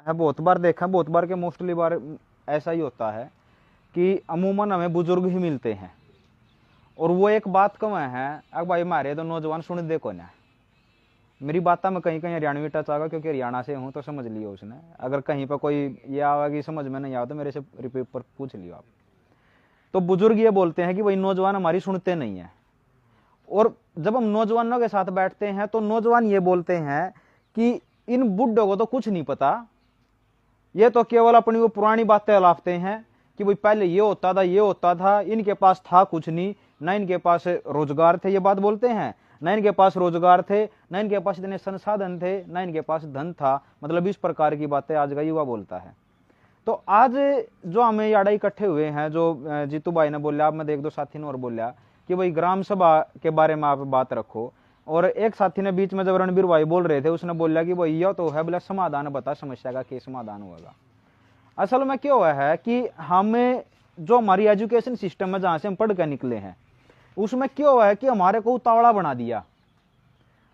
है, बहुत बार देखा, बहुत बार के मोस्टली बार ऐसा ही होता है कि अमूमन हमें बुजुर्ग ही मिलते हैं और वो एक बात कम है, अब भाई मारे तो नौजवान सुन दे को ना। मेरी बात में कहीं कहीं हरियाणवी टच आएगा क्योंकि हरियाणा से हूँ तो समझ लियो उसने। अगर कहीं पर कोई ये आएगा कि समझ में नहीं आया तो मेरे से रिपीट पर पूछ लियो आप। तो बुजुर्ग ये बोलते हैं कि भाई नौजवान हमारी सुनते नहीं है। और जब हम नौजवानों के साथ बैठते हैं तो नौजवान ये बोलते हैं कि इन बुड्ढों को तो कुछ नहीं पता, ये तो केवल अपनी वो पुरानी बातें अलापते हैं कि भाई पहले ये होता था, ये होता था, इनके पास था कुछ नहीं, ना इनके पास रोजगार थे, ये बात बोलते हैं, ना इनके पास रोजगार थे, ना इनके पास इतने संसाधन थे, ना इनके पास धन था। मतलब इस प्रकार की बातें आज का युवा बोलता है। तो आज जो हमें याडा इकट्ठे हुए हैं, जो जीतू भाई ने बोला, आप में एक दो साथी ने और बोला कि भाई ग्राम सभा के बारे में आप बात रखो। और एक साथी ने बीच में जब रणबीर भाई बोल रहे थे उसने बोला कि भाई यह तो है, बोला समाधान बता, समस्या का क्या समाधान होगा। असल में क्या हुआ है कि हमें जो हमारी एजुकेशन सिस्टम है जहां से हम पढ़ कर निकले हैं उसमें क्या हुआ है कि हमारे को उतावड़ा बना दिया।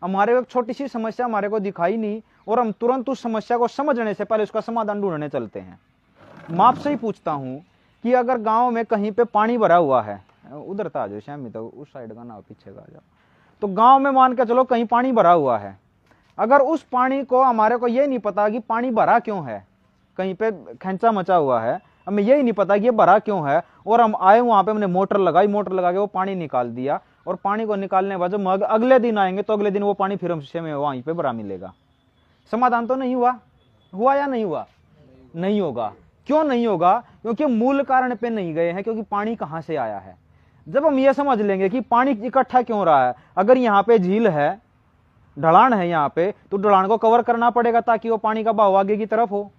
हमारे को एक छोटी सी समस्या हमारे को दिखाई नहीं और हम तुरंत उस समस्या को समझने से पहले उसका समाधान ढूंढने चलते हैं। मैं आपसे ही पूछता हूं कि अगर गांव में कहीं पे पानी भरा हुआ है, उधर था जो श्यामी तो उस साइड का ना, पीछे का जाओ, तो गांव में मान के चलो कहीं पानी भरा हुआ है, अगर उस पानी को हमारे को ये नहीं पता कि पानी भरा क्यों है, कहीं पे खेंचा मचा हुआ है, हमें यही नहीं पता कि ये भरा क्यों है, और हम आए वहां पे हमने मोटर लगाई, मोटर लगा के वो पानी निकाल दिया, और पानी को निकालने के बाद जब अगले दिन आएंगे तो अगले दिन वो पानी फिर हमसे में वहीं पे भरा मिलेगा। समाधान तो नहीं हुआ? हुआ या नहीं हुआ? नहीं होगा। क्यों नहीं होगा? क्योंकि मूल कारण पे नहीं गए हैं, क्योंकि पानी कहां से आया है। जब हम ये समझ लेंगे कि पानी इकट्ठा क्यों रहा है, अगर यहाँ पे झील है, ढलान है यहाँ पे, तो ढलान को कवर करना पड़ेगा ताकि वो पानी का बहाव आगे की तरफ हो,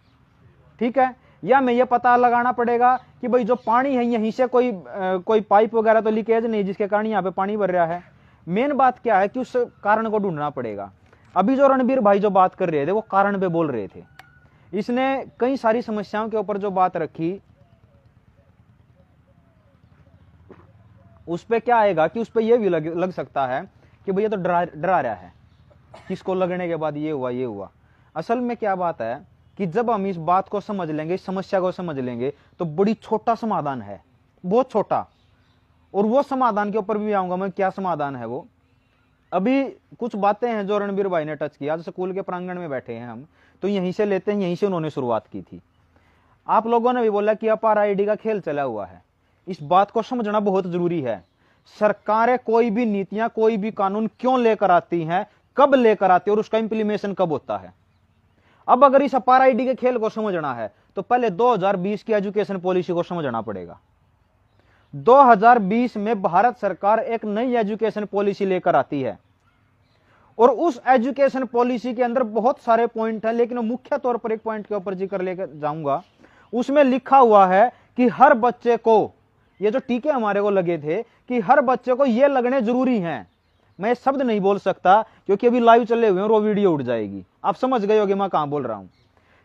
ठीक है। या हमें ये पता लगाना पड़ेगा कि भाई जो पानी है यहीं से कोई पाइप वगैरह तो लीकेज नहीं जिसके कारण यहाँ पे पानी भर रहा है। मेन बात क्या है कि उस कारण को ढूंढना पड़ेगा। अभी जो रणबीर भाई जो बात कर रहे थे वो कारण पे बोल रहे थे, इसने कई सारी समस्याओं के ऊपर जो बात रखी, उस पे क्या आएगा कि उस पे ये भी लग सकता है कि भैया तो डरा रहा है, किसको लगने के बाद ये हुआ ये हुआ। असल में क्या बात है कि जब हम इस बात को समझ लेंगे, इस समस्या को समझ लेंगे, तो बड़ी छोटा समाधान है, बहुत छोटा। और वो समाधान के ऊपर भी आऊंगा मैं, क्या समाधान है वो। अभी कुछ बातें हैं जो रणबीर भाई ने टच किया, स्कूल के प्रांगण में बैठे हैं हम, तो यहीं से लेते हैं, यहीं से उन्होंने शुरुआत की थी। आप लोगों ने भी बोला कि अपार आईडी का खेल चला हुआ है। इस बात को समझना बहुत जरूरी है। सरकारें कोई भी नीतियां, कोई भी कानून क्यों लेकर आती हैं, कब लेकर आती है और उसका इंप्लीमेशन कब होता है। अब अगर इस अपार आईडी के खेल को समझना है तो पहले 2020 की एजुकेशन पॉलिसी को समझना पड़ेगा। 2020 में भारत सरकार एक नई एजुकेशन पॉलिसी लेकर आती है और उस एजुकेशन पॉलिसी के अंदर बहुत सारे पॉइंट हैं, लेकिन मुख्य तौर पर एक पॉइंट के ऊपर जिक्र लेकर जाऊंगा। उसमें लिखा हुआ है कि हर बच्चे को, ये जो टीके हमारे को लगे थे कि हर बच्चे को ये लगने जरूरी हैं। मैं शब्द नहीं बोल सकता क्योंकि अभी लाइव चले हुए हैं और वो वीडियो उड़ जाएगी, आप समझ गए होगे मैं कहां बोल रहा हूं।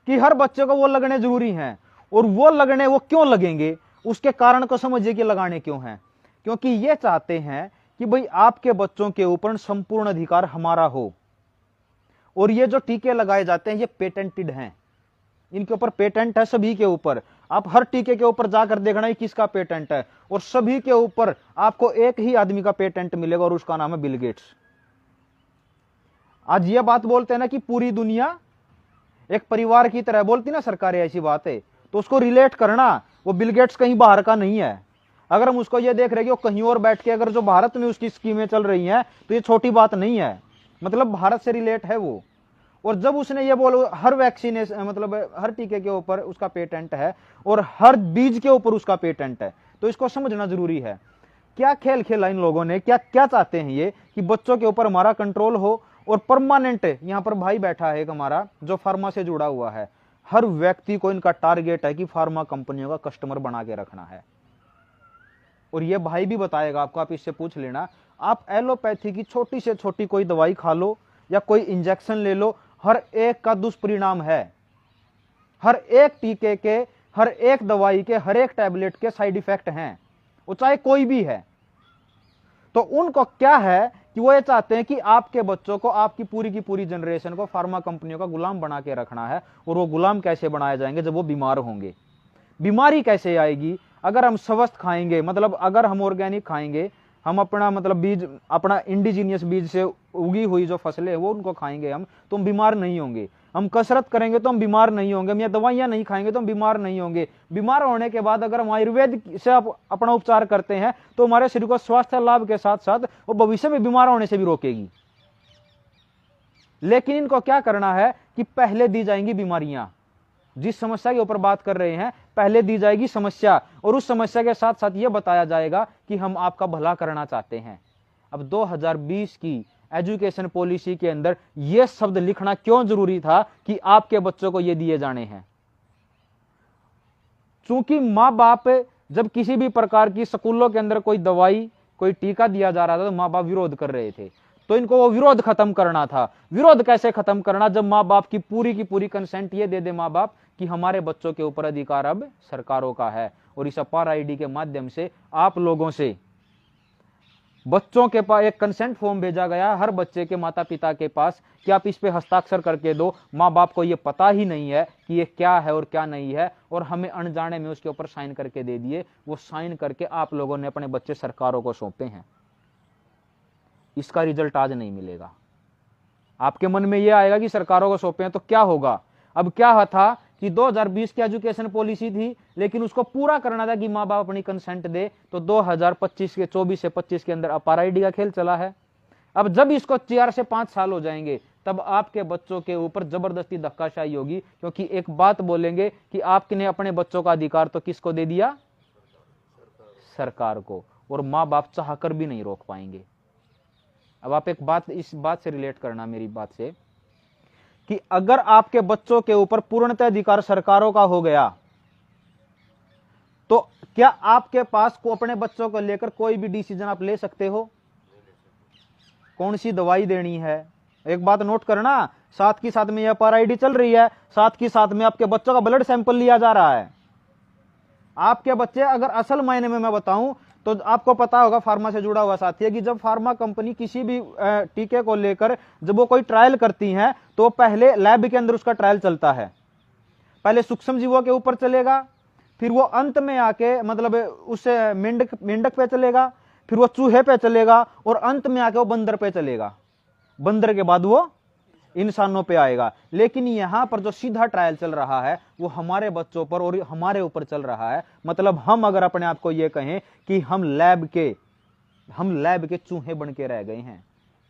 कि हर बच्चे को वो लगने जरूरी हैं, और वो लगने वो क्यों लगेंगे, उसके कारण को समझिए कि लगाने क्यों हैं। क्योंकि ये चाहते हैं कि भाई आपके बच्चों के ऊपर संपूर्ण अधिकार हमारा हो। और ये जो टीके लगाए जाते हैं ये पेटेंटेड हैं, इनके ऊपर पेटेंट है सभी के ऊपर। आप हर टीके के ऊपर जाकर देखना किसका पेटेंट है, और सभी के ऊपर आपको एक ही आदमी का पेटेंट मिलेगा और उसका नाम है बिल गेट्स। आज ये बात बोलते हैं ना कि पूरी दुनिया एक परिवार की तरह, बोलती ना सरकारें ऐसी बात है, तो उसको रिलेट करना, वो बिल गेट्स कहीं बाहर का नहीं है। अगर हम उसको ये देख रहे हैं कि वो कहीं और बैठ के अगर जो भारत में उसकी स्कीमें चल रही हैं तो ये छोटी बात नहीं है, मतलब भारत से रिलेट है वो। और जब उसने ये बोलो हर वैक्सीनेशन, मतलब हर टीके के ऊपर उसका पेटेंट है और हर बीज के ऊपर उसका पेटेंट है, तो इसको समझना जरूरी है। क्या खेल खेला इन लोगों ने, क्या क्या चाहते हैं ये कि बच्चों के ऊपर हमारा कंट्रोल हो और परमानेंट। यहाँ पर भाई बैठा है एक हमारा जो फार्मा से जुड़ा हुआ है, हर व्यक्ति को इनका टारगेट है कि फार्मा कंपनियों का कस्टमर बना के रखना है। और ये भाई भी बताएगा आपको, आप इससे पूछ लेना। आप एलोपैथी की छोटी से छोटी कोई दवाई खा लो या कोई इंजेक्शन ले लो, हर एक का दुष्परिणाम है। हर एक टीके के, हर एक दवाई के, हर एक टैबलेट के साइड इफेक्ट हैं, वो चाहे कोई भी है। तो उनको क्या है कि वो ये चाहते हैं कि आपके बच्चों को, आपकी पूरी की पूरी जनरेशन को फार्मा कंपनियों का गुलाम बना के रखना है। और वो गुलाम कैसे बनाए जाएंगे? जब वो बीमार होंगे। बीमारी कैसे आएगी? अगर हम स्वस्थ खाएंगे, मतलब अगर हम ऑर्गेनिक खाएंगे, हम अपना मतलब बीज, अपना इंडिजीनियस बीज से उगी हुई जो फसलें हैं वो उनको खाएंगे हम, तो हम बीमार नहीं होंगे। हम कसरत करेंगे तो हम बीमार नहीं होंगे। हम या दवाइयां नहीं खाएंगे तो हम बीमार नहीं होंगे। बीमार होने के बाद अगर हम आयुर्वेद से अपना उपचार करते हैं तो हमारे शरीर को स्वास्थ्य लाभ के साथ साथ वो भविष्य में बीमार होने से भी रोकेगी। लेकिन इनको क्या करना है कि पहले दी जाएंगी बीमारियां। जिस समस्या के ऊपर बात कर रहे हैं, पहले दी जाएगी समस्या, और उस समस्या के साथ साथ यह बताया जाएगा कि हम आपका भला करना चाहते हैं। अब 2020 की एजुकेशन पॉलिसी के अंदर यह शब्द लिखना क्यों जरूरी था कि आपके बच्चों को ये दिए जाने हैं? चूंकि मां बाप जब किसी भी प्रकार की स्कूलों के अंदर कोई दवाई, कोई टीका दिया जा रहा था तो मां बाप विरोध कर रहे थे। तो इनको वो विरोध खत्म करना था। विरोध कैसे खत्म करना? जब मां बाप की पूरी कंसेंट ये दे दे मां बाप कि हमारे बच्चों के ऊपर अधिकार अब सरकारों का है। और इस अपार आईडी के माध्यम से आप लोगों से बच्चों के पास एक कंसेंट फॉर्म भेजा गया हर बच्चे के माता पिता के पास कि आप इस पे हस्ताक्षर करके दो। माँ बाप को ये पता ही नहीं है कि ये क्या है और क्या नहीं है, और हमें अनजाने में उसके ऊपर साइन करके दे दिए। वो साइन करके आप लोगों ने अपने बच्चे सरकारों को सौंपे हैं। इसका रिजल्ट आज नहीं मिलेगा। आपके मन में यह आएगा कि सरकारों को सौंपे हैं तो क्या होगा। अब क्या था कि 2020 की एजुकेशन पॉलिसी थी, लेकिन उसको पूरा करना था कि माँ बाप अपनी कंसेंट दे। तो 2025 के 24 से 25 के अंदर अपार आईडी का खेल चला है। अब जब इसको 4 से 5 साल हो जाएंगे तब आपके बच्चों के ऊपर जबरदस्ती धक्काशाही होगी, क्योंकि एक बात बोलेंगे कि आपने अपने बच्चों का अधिकार तो किसको दे दिया? सरकार को। और माँ बाप चाहकर भी नहीं रोक पाएंगे। अब आप एक बात, इस बात से रिलेट करना मेरी बात से, कि अगर आपके बच्चों के ऊपर पूर्णतः अधिकार सरकारों का हो गया तो क्या आपके पास को अपने बच्चों को लेकर कोई भी डिसीजन आप ले सकते हो? कौन सी दवाई देनी है? एक बात नोट करना, साथ की साथ में यह अपार आईडी चल रही है, साथ की साथ में आपके बच्चों का ब्लड सैंपल लिया जा रहा है। आपके बच्चे, अगर असल मायने में मैं बताऊं तो आपको पता होगा, फार्मा से जुड़ा हुआ साथी है, कि जब फार्मा कंपनी किसी भी टीके को लेकर जब वो कोई ट्रायल करती हैं तो पहले लैब के अंदर उसका ट्रायल चलता है। पहले सूक्ष्म जीवों के ऊपर चलेगा, फिर वो अंत में आके मतलब उससे मेंढक पे चलेगा, फिर वो चूहे पे चलेगा, और अंत में आके वो बंदर पे चलेगा। बंदर के बाद वो इंसानों पे आएगा। लेकिन यहां पर जो सीधा ट्रायल चल रहा है वो हमारे बच्चों पर और हमारे ऊपर चल रहा है। मतलब हम अगर अपने आप को ये कहें कि हम लैब के चूहे बन के रह गए हैं,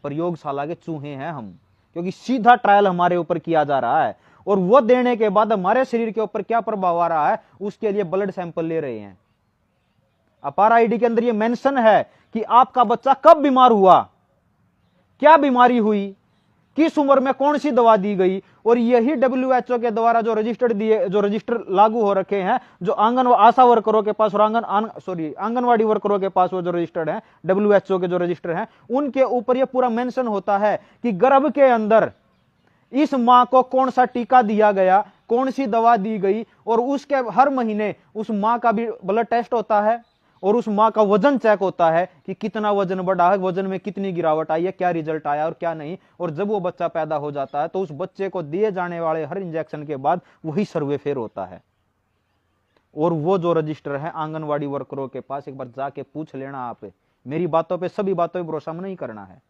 प्रयोगशाला के चूहे हैं हम, क्योंकि सीधा ट्रायल हमारे ऊपर किया जा रहा है। और वो देने के बाद हमारे शरीर के ऊपर क्या प्रभाव आ रहा है उसके लिए ब्लड सैंपल ले रहे हैं। अपार आईडी के अंदर ये मेंशन है कि आपका बच्चा कब बीमार हुआ, क्या बीमारी हुई, किस उम्र में कौन सी दवा दी गई। और यही WHO के द्वारा जो रजिस्टर लागू हो रखे हैं, जो आशा वर्करों के पास और आंगनवाड़ी वर्करों के पास वो जो रजिस्टर्ड है, WHO के जो रजिस्टर हैं, उनके ऊपर ये पूरा मेंशन होता है कि गर्भ के अंदर इस मां को कौन सा टीका दिया गया, कौन सी दवा दी गई, और उसके हर महीने उस मां का भी ब्लड टेस्ट होता है और उस मां का वजन चेक होता है कि कितना वजन बढ़ा है, वजन में कितनी गिरावट आई है, क्या रिजल्ट आया और क्या नहीं। और जब वो बच्चा पैदा हो जाता है तो उस बच्चे को दिए जाने वाले हर इंजेक्शन के बाद वही सर्वे फेर होता है। और वो जो रजिस्टर है आंगनवाड़ी वर्करों के पास, एक बार जाके पूछ लेना। आप मेरी बातों पे, सभी बातों पे भरोसा नहीं करना है,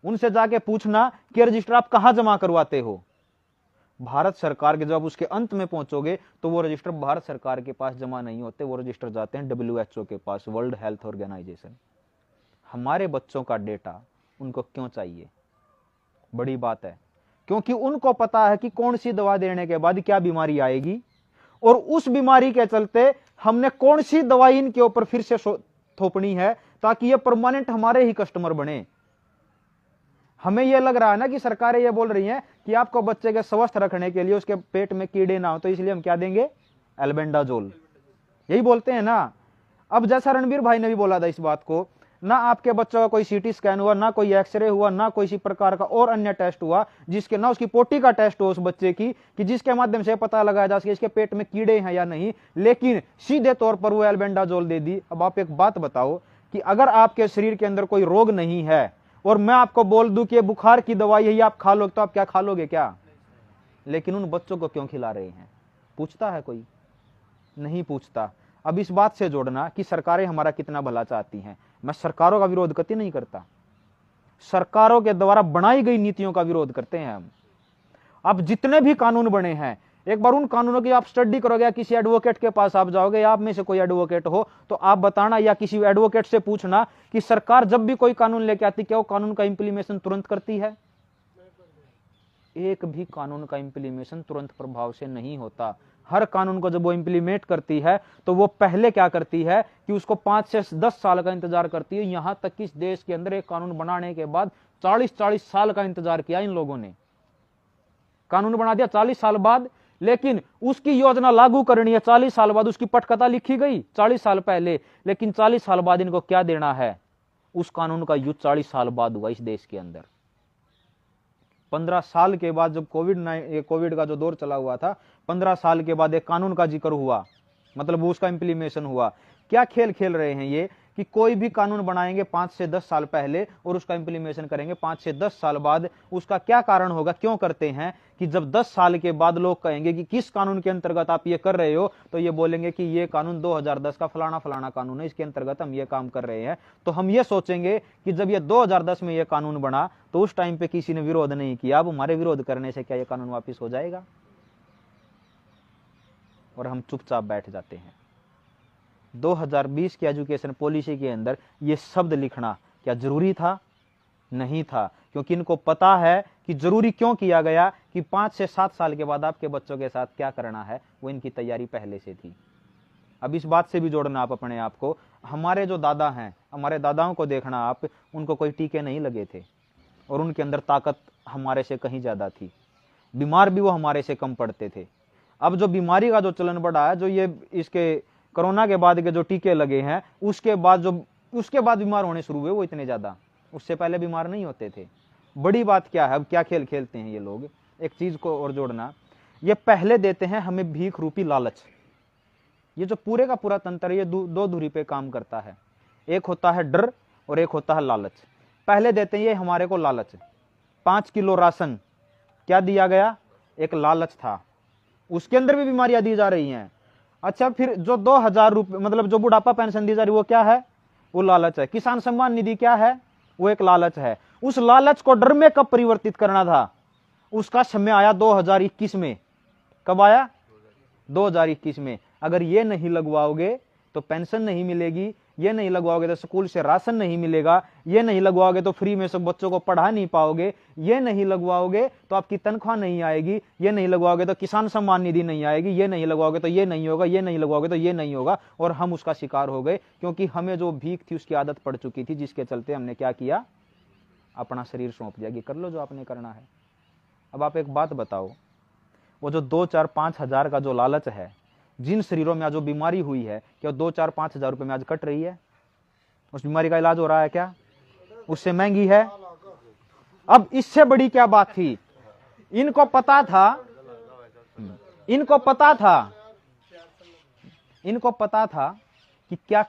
उनसे जाके पूछना कि रजिस्टर आप कहां जमा करवाते हो। भारत सरकार के, जब उसके अंत में पहुंचोगे तो वो रजिस्टर भारत सरकार के पास जमा नहीं होते, वो रजिस्टर जाते हैं WHO के पास, वर्ल्ड हेल्थ ऑर्गेनाइजेशन। हमारे बच्चों का डेटा उनको क्यों चाहिए? बड़ी बात है, क्योंकि उनको पता है कि कौन सी दवा देने के बाद क्या बीमारी आएगी, और उस बीमारी के चलते हमने कौन सी दवाई इनके ऊपर फिर से थोपनी है ताकि ये परमानेंट हमारे ही कस्टमर बने। हमें यह लग रहा है ना कि सरकारें ये बोल रही हैं कि आपको बच्चे के स्वस्थ रखने के लिए उसके पेट में कीड़े ना हो, तो इसलिए हम क्या देंगे? एल्बेंडाजोल। यही बोलते हैं ना। अब जैसा रणबीर भाई ने भी बोला था इस बात को, ना आपके बच्चों का कोई CT स्कैन हुआ, ना कोई एक्सरे हुआ, ना कोई इसी प्रकार का और अन्य टेस्ट हुआ जिसके, ना उसकी पोटी का टेस्ट हो उस बच्चे की, कि जिसके माध्यम से पता लगाया जा सके इसके पेट में कीड़े हैं या नहीं, लेकिन सीधे तौर पर वो एल्बेंडाजोल दे दी। अब आप एक बात बताओ कि अगर आपके शरीर के अंदर कोई रोग नहीं है और मैं आपको बोल दूं कि ये बुखार की दवाई है, ये आप खा लो, तो आप क्या खा लोगे क्या? लेकिन उन बच्चों को क्यों खिला रहे हैं? पूछता है कोई? नहीं पूछता। अब इस बात से जोड़ना कि सरकारें हमारा कितना भला चाहती हैं। मैं सरकारों का विरोध कतई नहीं करता, सरकारों के द्वारा बनाई गई नीतियों का विरोध करते हैं हम। अब जितने भी कानून बने हैं, एक बार उन कानूनों की आप स्टडी करोगे, किसी एडवोकेट के पास आप जाओगे, आप में से कोई एडवोकेट हो तो आप बताना, या किसी एडवोकेट से पूछना कि सरकार जब भी कोई कानून लेके आती, क्या वो कानून का इंप्लीमेशन तुरंत करती है? एक भी कानून का इंप्लीमेशन तुरंत प्रभाव से नहीं होता। हर कानून को जब वो इंप्लीमेंट करती है तो वो पहले क्या करती है कि उसको 5 से 10 साल का इंतजार करती है। यहां तक कि इस देश के अंदर एक कानून बनाने के बाद 40-40 साल का इंतजार किया इन लोगों ने। कानून बना दिया 40 साल बाद, लेकिन उसकी योजना लागू करनी है 40 साल बाद। उसकी पटकथा लिखी गई 40 साल पहले, लेकिन 40 साल बाद इनको क्या देना है? उस कानून का युद्ध 40 साल बाद हुआ इस देश के अंदर। 15 साल के बाद जब कोविड का जो दौर चला हुआ था, 15 साल के बाद एक कानून का जिक्र हुआ, मतलब उसका इंप्लीमेशन हुआ। क्या खेल खेल रहे हैं ये कि कोई भी कानून बनाएंगे 5 से 10 साल पहले और उसका इंप्लीमेशन करेंगे 5 से 10 साल बाद। उसका क्या कारण होगा? क्यों करते हैं कि जब 10 साल के बाद लोग कहेंगे कि किस कानून के अंतर्गत आप ये कर रहे हो, तो ये बोलेंगे कि ये कानून 2010 का फलाना फलाना कानून है, इसके अंतर्गत हम ये काम कर रहे हैं। तो हम ये सोचेंगे कि जब ये 2010 में ये कानून बना तो उस टाइम पे किसी ने विरोध नहीं किया, अब हमारे विरोध करने से क्या ये कानून वापिस हो जाएगा? और हम चुपचाप बैठ जाते हैं। 2020 की एजुकेशन पॉलिसी के अंदर ये शब्द लिखना क्या जरूरी था? नहीं था, क्योंकि इनको पता है कि जरूरी क्यों किया गया कि 5 से 7 साल के बाद आपके बच्चों के साथ क्या करना है, वो इनकी तैयारी पहले से थी। अब इस बात से भी जोड़ना आप अपने आप को। हमारे जो दादा हैं, हमारे दादाओं को देखना आप, उनको कोई टीके नहीं लगे थे और उनके अंदर ताकत हमारे से कहीं ज्यादा थी। बीमार भी वो हमारे से कम पड़ते थे। अब जो बीमारी का जो चलन बढ़ा है, जो ये इसके कोरोना के बाद के जो टीके लगे हैं, उसके बाद बीमार होने शुरू हुए वो इतने ज्यादा, उससे पहले बीमार नहीं होते थे। बड़ी बात क्या है? अब क्या खेल खेलते हैं ये लोग? एक चीज को और जोड़ना, ये पहले देते हैं हमें भीख रूपी लालच। ये जो पूरे का पूरा तंत्र है, ये दो धुरी पे काम करता है। एक होता है डर और एक होता है लालच। पहले देते हैं ये हमारे को लालच। 5 किलो राशन क्या दिया गया? एक लालच था। उसके अंदर भी बीमारियां दी जा रही हैं। अच्छा, फिर जो 2000 रुपये, मतलब जो बुढ़ापा पेंशन दी जा रही है, वो क्या है? वो लालच है। किसान सम्मान निधि क्या है? वो एक लालच है। उस लालच को डर में कब परिवर्तित करना था? उसका समय आया 2021 में। कब आया? 2021 में। अगर ये नहीं लगवाओगे तो पेंशन नहीं मिलेगी, ये नहीं लगवाओगे तो स्कूल से राशन नहीं मिलेगा, ये नहीं लगवाओगे तो फ्री में सब बच्चों को पढ़ा नहीं पाओगे, ये नहीं लगवाओगे तो आपकी तनख्वाह नहीं आएगी, ये नहीं लगवाओगे तो किसान सम्मान निधि नहीं आएगी, ये नहीं लगवाओगे तो ये नहीं होगा, ये नहीं लगवाओगे तो ये नहीं होगा। और हम उसका शिकार हो गए, क्योंकि हमें जो भीख थी उसकी आदत पड़ चुकी थी, जिसके चलते हमने क्या किया? अपना शरीर सौंप दिया कि कर लो जो आपने करना है। अब आप एक बात बताओ, वो जो 2, 4, 5 हजार का जो लालच है, जिन शरीरों में आज जो बीमारी हुई है, क्या 2, 4, 5 हजार रुपए में आज कट रही है? उस बीमारी का इलाज हो रहा है क्या? उससे महंगी है। अब इससे बड़ी क्या बात थी? इनको पता था कि क्या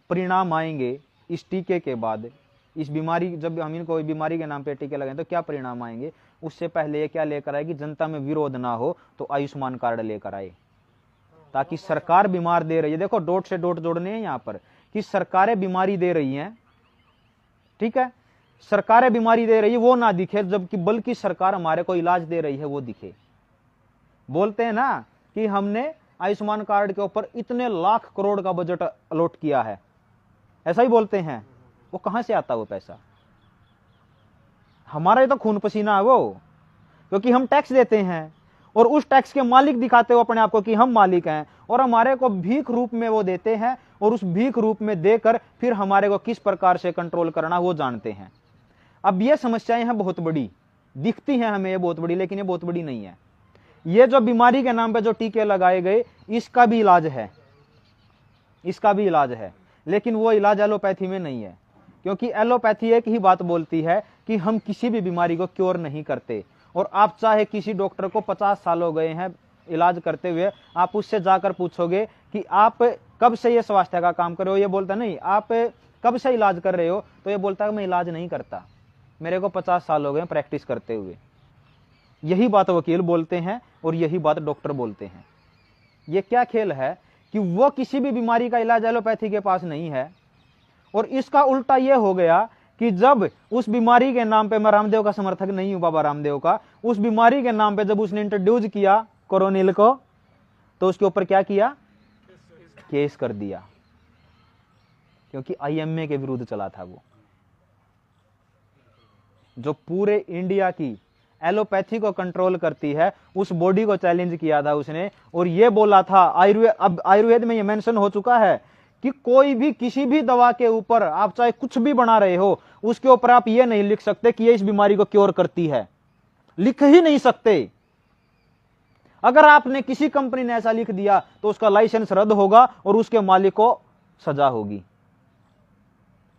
परिणाम आएंगे इस टीके के बाद। इस बीमारी, जब हम इनको बीमारी के नाम पे टीके लगाएं तो क्या परिणाम आएंगे। उससे पहले ये क्या लेकर आए कि जनता में विरोध ना हो, तो आयुष्मान कार्ड लेकर आए, ताकि सरकार बीमार दे रही है। देखो, डॉट से डॉट जोड़ने हैं यहाँ पर कि सरकारें बीमारी दे रही हैं, ठीक है, सरकारें बीमारी दे रही है वो ना दिखे, जबकि बल्कि सरकार हमारे को इलाज दे रही है वो दिखे। बोलते हैं ना कि हमने आयुष्मान कार्ड के ऊपर इतने लाख करोड़ का बजट अलॉट किया है, ऐसा ही बोलते हैं। वो कहां से आता वो पैसा? हमारा ये तो खून पसीना है वो, क्योंकि हम टैक्स देते हैं और उस टैक्स के मालिक दिखाते हो अपने आप को कि हम मालिक हैं, और हमारे को भीख रूप में वो देते हैं, और उस भीख रूप में देकर फिर हमारे को किस प्रकार से कंट्रोल करना वो जानते हैं। अब ये समस्याएं हैं बहुत बड़ी, दिखती हैं हमें ये बहुत बड़ी, लेकिन ये बहुत बड़ी नहीं है। ये जो बीमारी के नाम पे जो टीके लगाए गए, इसका भी इलाज है, इसका भी इलाज है, लेकिन वो इलाज एलोपैथी में नहीं है। क्योंकि एलोपैथी एक ही बात बोलती है कि हम किसी भी बीमारी को क्योर नहीं करते। और आप चाहे किसी डॉक्टर को 50 साल हो गए हैं इलाज करते हुए, आप उससे जाकर पूछोगे कि आप कब से ये स्वास्थ्य का काम कर रहे हो, ये बोलता नहीं। आप कब से इलाज कर रहे हो, तो ये बोलता है मैं इलाज नहीं करता। मेरे को 50 साल हो गए प्रैक्टिस करते हुए। यही बात वकील बोलते हैं और यही बात डॉक्टर बोलते हैं। ये क्या खेल है कि वो किसी भी बीमारी का इलाज एलोपैथी के पास नहीं है, और इसका उल्टा ये हो गया कि जब उस बीमारी के नाम पे, मैं रामदेव का समर्थक नहीं हूं, बाबा रामदेव का, उस बीमारी के नाम पे जब उसने इंट्रोड्यूस किया कोरोनिल को, तो उसके ऊपर क्या किया, केस कर दिया, क्योंकि आईएमए के विरुद्ध चला था वो, जो पूरे इंडिया की एलोपैथी को कंट्रोल करती है, उस बॉडी को चैलेंज किया था उसने, और ये बोला था अब आयुर्वेद में ये मेंशन हो चुका है कि कोई भी किसी भी दवा के ऊपर आप चाहे कुछ भी बना रहे हो, उसके ऊपर आप ये नहीं लिख सकते कि ये इस बीमारी को क्योर करती है, लिख ही नहीं सकते। अगर आपने किसी कंपनी ने ऐसा लिख दिया तो उसका लाइसेंस रद्द होगा और उसके मालिक को सजा होगी।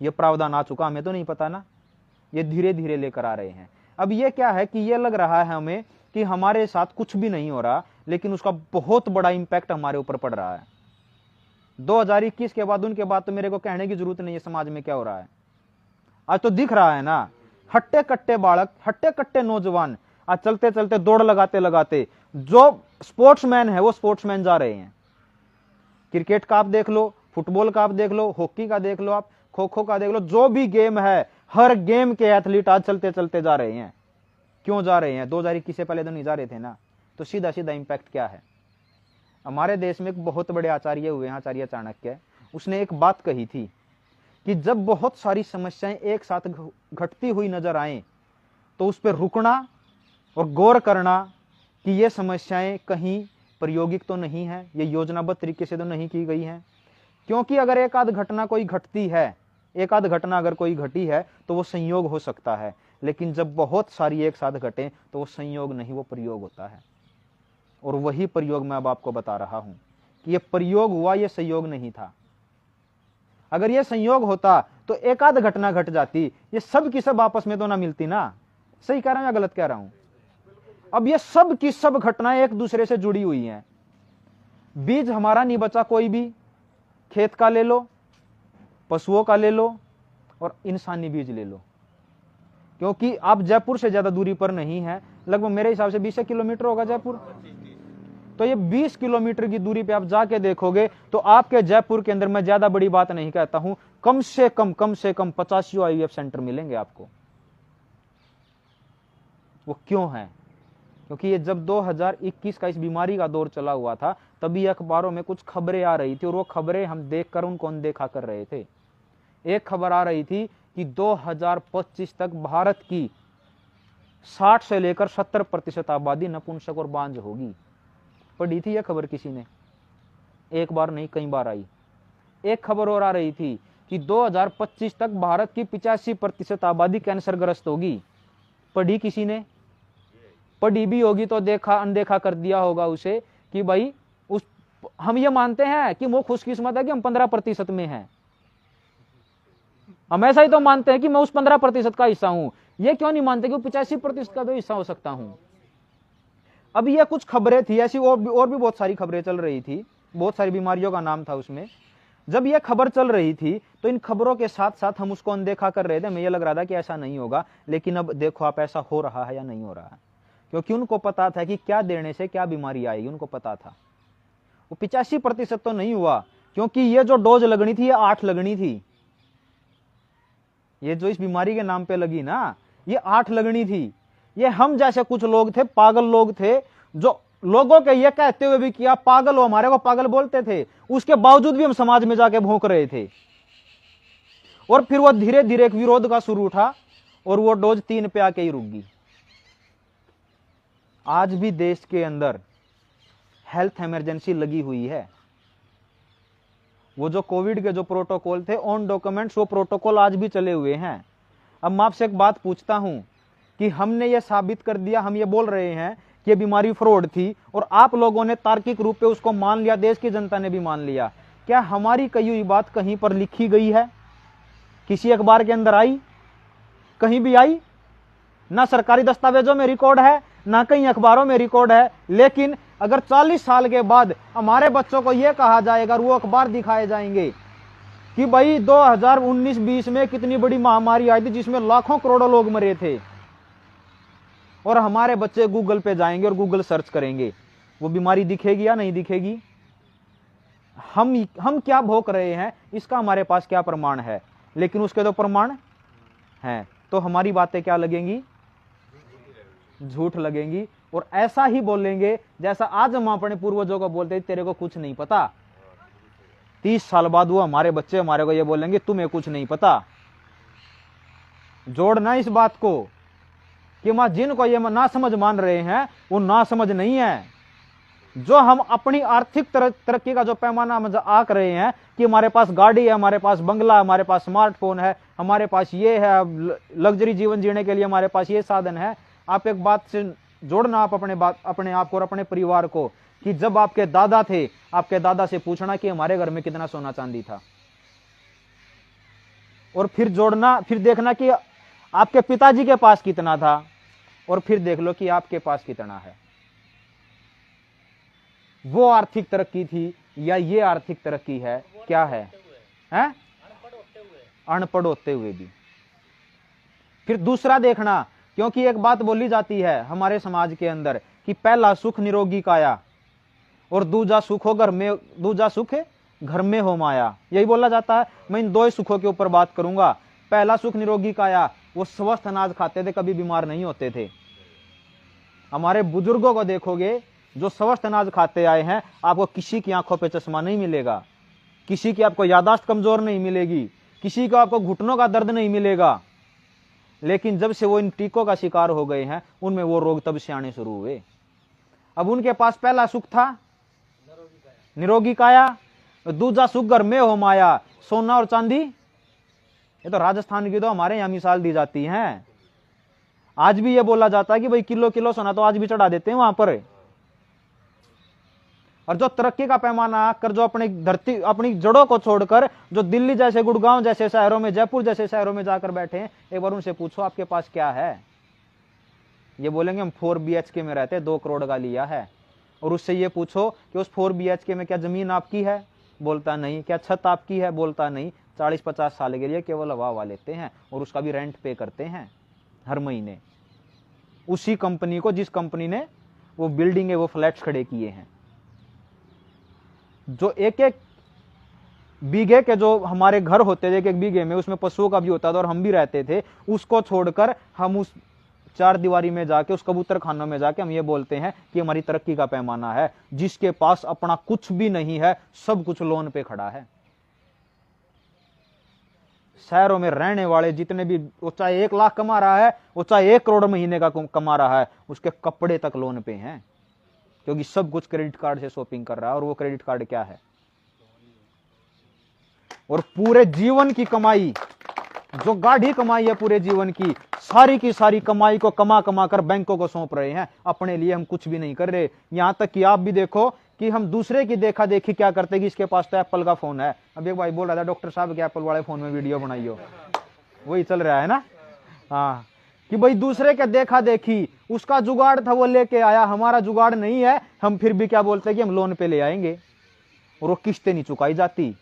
यह प्रावधान आ चुका, हमें तो नहीं पता ना, ये धीरे धीरे लेकर आ रहे हैं। अब ये क्या है कि ये लग रहा है हमें कि हमारे साथ कुछ भी नहीं हो रहा, लेकिन उसका बहुत बड़ा इंपैक्ट हमारे ऊपर पड़ रहा है। 2021 के बाद, उनके बाद तो मेरे को कहने की जरूरत नहीं है समाज में क्या हो रहा है। आज तो दिख रहा है ना, हट्टे कट्टे बालक, हट्टे कट्टे नौजवान आज चलते चलते, दौड़ लगाते लगाते, जो स्पोर्ट्समैन है वो स्पोर्ट्समैन जा रहे हैं। क्रिकेट का आप देख लो, फुटबॉल का आप देख लो, हॉकी का देख लो, आप खो खो का देख लो, जो भी गेम है, हर गेम के एथलीट आज चलते चलते जा रहे हैं। क्यों जा रहे हैं? 2021 से पहले तो नहीं जा रहे थे ना। तो सीधा सीधा इंपैक्ट क्या है? हमारे देश में एक बहुत बड़े आचार्य हुए हैं, आचार्य चाणक्य, उसने एक बात कही थी कि जब बहुत सारी समस्याएं एक साथ घटती हुई नजर आए तो उस पर रुकना और गौर करना कि ये समस्याएं कहीं प्रायोगिक तो नहीं है, ये योजनाबद्ध तरीके से तो नहीं की गई हैं। क्योंकि अगर एक आध घटना कोई घटती है, एक आध घटना अगर कोई घटी है तो वो संयोग हो सकता है, लेकिन जब बहुत सारी एक साथ घटे तो वो संयोग नहीं, वो प्रयोग होता है। और वही प्रयोग मैं अब आपको बता रहा हूं कि ये प्रयोग हुआ, ये संयोग नहीं था। अगर ये संयोग होता तो एक आध घटना घट जाती, ये सब की सब आपस में तो ना मिलती ना। सही कह रहा हूं या गलत कह रहा हूं? अब ये सब की सब घटनाएं एक दूसरे से जुड़ी हुई हैं। बीज हमारा नहीं बचा कोई भी, खेत का ले लो, पशुओं का ले लो और इंसानी बीज ले लो। क्योंकि आप जयपुर से ज्यादा दूरी पर नहीं है, लगभग मेरे हिसाब से 20 किलोमीटर होगा जयपुर। तो ये 20 किलोमीटर की दूरी पे आप जाके देखोगे तो आपके जयपुर के अंदर, मैं ज्यादा बड़ी बात नहीं कहता हूं, कम से कम 50 आईवीएफ सेंटर मिलेंगे आपको। वो क्यों है? क्योंकि ये जब 2021 का इस बीमारी का दौर चला हुआ था, तभी अखबारों में कुछ खबरें आ रही थी और वो खबरें हम देखकर उनको अनदेखा कर रहे थे। एक खबर आ रही थी कि 2025 तक भारत की 60 से लेकर 70% आबादी नपुंसक और बांझ होगी। पढ़ी थी यह खबर किसी ने? एक बार नहीं, कई बार आई। एक खबर और आ रही थी कि 2025 तक भारत की 85% आबादी कैंसरग्रस्त होगी। पढ़ी किसी ने? पढ़ी भी होगी तो देखा, अनदेखा कर दिया होगा उसे कि भाई हम ये मानते हैं कि वो खुशकिस्मत है कि हम 15% में हैं। हम ऐसा ही तो मानते हैं कि मैं उस 15% का हिस्सा हूं। ये क्यों नहीं मानते कि 85% का तो हिस्सा हो सकता हूं? अब ये कुछ खबरें थी ऐसी, और भी बहुत सारी खबरें चल रही थी, बहुत सारी बीमारियों का नाम था उसमें। जब ये खबर चल रही थी तो इन खबरों के साथ साथ हम उसको अनदेखा कर रहे थे। हमें ये लग रहा था कि ऐसा नहीं होगा, लेकिन अब देखो आप, ऐसा हो रहा है या नहीं हो रहा है। क्योंकि उनको पता था कि क्या देने से क्या बीमारी आएगी, उनको पता था। वो 85% तो नहीं हुआ, क्योंकि ये जो डोज लगनी थी ये 8 लगनी थी। ये जो इस बीमारी के नाम पे लगी ना, ये 8 लगनी थी। ये हम जैसे कुछ लोग थे, पागल लोग थे, जो लोगों के ये कहते हुए भी किया पागल हो, हमारे को पागल बोलते थे, उसके बावजूद भी हम समाज में जाके भौंक रहे थे। और फिर वो धीरे धीरे एक विरोध का शुरू उठा और वो डोज 3 पे आके ही रुक गई। आज भी देश के अंदर हेल्थ इमरजेंसी लगी हुई है। वो जो कोविड के जो प्रोटोकॉल थे ऑन डॉक्यूमेंट्स, वो प्रोटोकॉल आज भी चले हुए हैं। अब मैं आपसे एक बात पूछता हूं कि हमने ये साबित कर दिया, हम ये बोल रहे हैं कि ये बीमारी फ्रॉड थी और आप लोगों ने तार्किक रूप से उसको मान लिया, देश की जनता ने भी मान लिया। क्या हमारी कही हुई बात कहीं पर लिखी गई है? किसी अखबार के अंदर आई? कहीं भी आई? ना सरकारी दस्तावेजों में रिकॉर्ड है, ना कहीं अखबारों में रिकॉर्ड है। लेकिन अगर 40 साल के बाद हमारे बच्चों को यह कहा जाएगा और वो अखबार दिखाए जाएंगे कि भाई 2019-20 में कितनी बड़ी महामारी आई थी जिसमें लाखों करोड़ों लोग मरे थे, और हमारे बच्चे गूगल पे जाएंगे और गूगल सर्च करेंगे, वो बीमारी दिखेगी या नहीं दिखेगी? हम क्या भोग रहे हैं इसका हमारे पास क्या प्रमाण है? लेकिन उसके तो प्रमाण हैं, तो हमारी बातें क्या लगेंगी? झूठ लगेंगी। और ऐसा ही बोलेंगे जैसा आज हम अपने पूर्वजों को बोलते तेरे को कुछ नहीं पता। 30 साल बाद वो हमारे बच्चे हमारे को ये बोलेंगे तुम्हें कुछ नहीं पता। जोड़ना इस बात को कि मां जिनको ये ना समझ मान रहे हैं वो ना समझ नहीं है। जो हम अपनी आर्थिक तरक्की का जो पैमाना हम आंक रहे हैं कि हमारे पास गाड़ी है, हमारे पास बंगला, हमारे पास स्मार्टफोन है, हमारे पास ये है, लग्जरी जीवन जीने के लिए हमारे पास ये साधन है। आप एक बात से जोड़ना आप अपने आप को और अपने परिवार को कि जब आपके दादा थे, आपके दादा से पूछना कि हमारे घर में कितना सोना चांदी था, और फिर जोड़ना, फिर देखना कि आपके पिताजी के पास कितना था, और फिर देख लो कि आपके पास कितना है। वो आर्थिक तरक्की थी या ये आर्थिक तरक्की है? क्या है? अनपढ़ होते हुए भी। फिर दूसरा देखना, क्योंकि एक बात बोली जाती है हमारे समाज के अंदर कि पहला सुख निरोगी काया और दूजा सुख घर में हो माया, यही बोला जाता है। मैं इन दो सुखों के ऊपर बात करूंगा। पहला सुख निरोगी काया, वो स्वस्थ अनाज खाते थे, कभी बीमार नहीं होते थे। हमारे बुजुर्गों को देखोगे जो स्वस्थ अनाज खाते आए हैं, आपको किसी की आंखों पे चश्मा नहीं मिलेगा, किसी की आपको याददाश्त कमजोर नहीं मिलेगी, किसी को आपको घुटनों का दर्द नहीं मिलेगा। लेकिन जब से वो इन टीकों का शिकार हो गए हैं, उनमें वो रोग तब से आने शुरू हुए। अब उनके पास पहला सुख था निरोगी काया, दूसरा सुख घर में हो माया, सोना और चांदी। ये तो राजस्थान की तो हमारे यहां मिसाल दी जाती है। आज भी ये बोला जाता है कि भाई किलो किलो सोना तो आज भी चढ़ा देते हैं वहां पर। और जो तरक्की का पैमाना कर, जो अपनी धरती, अपनी जड़ों को छोड़कर जो दिल्ली जैसे, गुड़गांव जैसे शहरों में, जयपुर जैसे शहरों में जाकर बैठे हैं, एक बार उनसे पूछो आपके पास क्या है? ये बोलेंगे हम 4 BHK में रहते, 2 करोड़ का लिया है। और उससे ये पूछो कि उस 4 BHK में क्या जमीन आपकी है? बोलता नहीं। क्या छत आपकी है? बोलता नहीं। 40-50 साल के लिए केवल हवा लेते हैं और उसका भी रेंट पे करते हैं हर महीने, उसी कंपनी को जिस कंपनी ने वो बिल्डिंग है, वो फ्लैट्स खड़े किए हैं। जो एक एक बीघे के जो हमारे घर होते थे, एक एक बीघे में उसमें पशुओं का भी होता था और हम भी रहते थे, उसको छोड़कर हम उस 4 दीवारी में जाके, उस कबूतर खानों में जाके हम ये बोलते हैं कि हमारी तरक्की का पैमाना है। जिसके पास अपना कुछ भी नहीं है, सब कुछ लोन पे खड़ा है। शहरों में रहने वाले जितने भी, वो चाहे 1 लाख कमा रहा है, वो चाहे 1 करोड़ महीने का कमा रहा है, उसके कपड़े तक लोन पे हैं, क्योंकि सब कुछ क्रेडिट कार्ड से शॉपिंग कर रहा है। और वो क्रेडिट कार्ड क्या है? और पूरे जीवन की कमाई, जो गाढ़ी कमाई है पूरे जीवन की, सारी की सारी कमाई को कमा कमा कर बैंकों को सौंप रहे हैं। अपने लिए हम कुछ भी नहीं कर रहे। यहां तक कि आप भी देखो कि हम दूसरे की देखा देखी क्या करते कि इसके पास तो एप्पल का फोन है। अब एक भाई बोल रहा था डॉक्टर साहब के एप्पल वाले फोन में वीडियो बनाइयो, वही चल रहा है ना। हाँ, कि भाई दूसरे के देखा देखी, उसका जुगाड़ था वो लेके आया, हमारा जुगाड़ नहीं है, हम फिर भी क्या बोलते हैं कि हम लोन पे ले आएंगे, और वो किस्तें नहीं चुकाई जाती।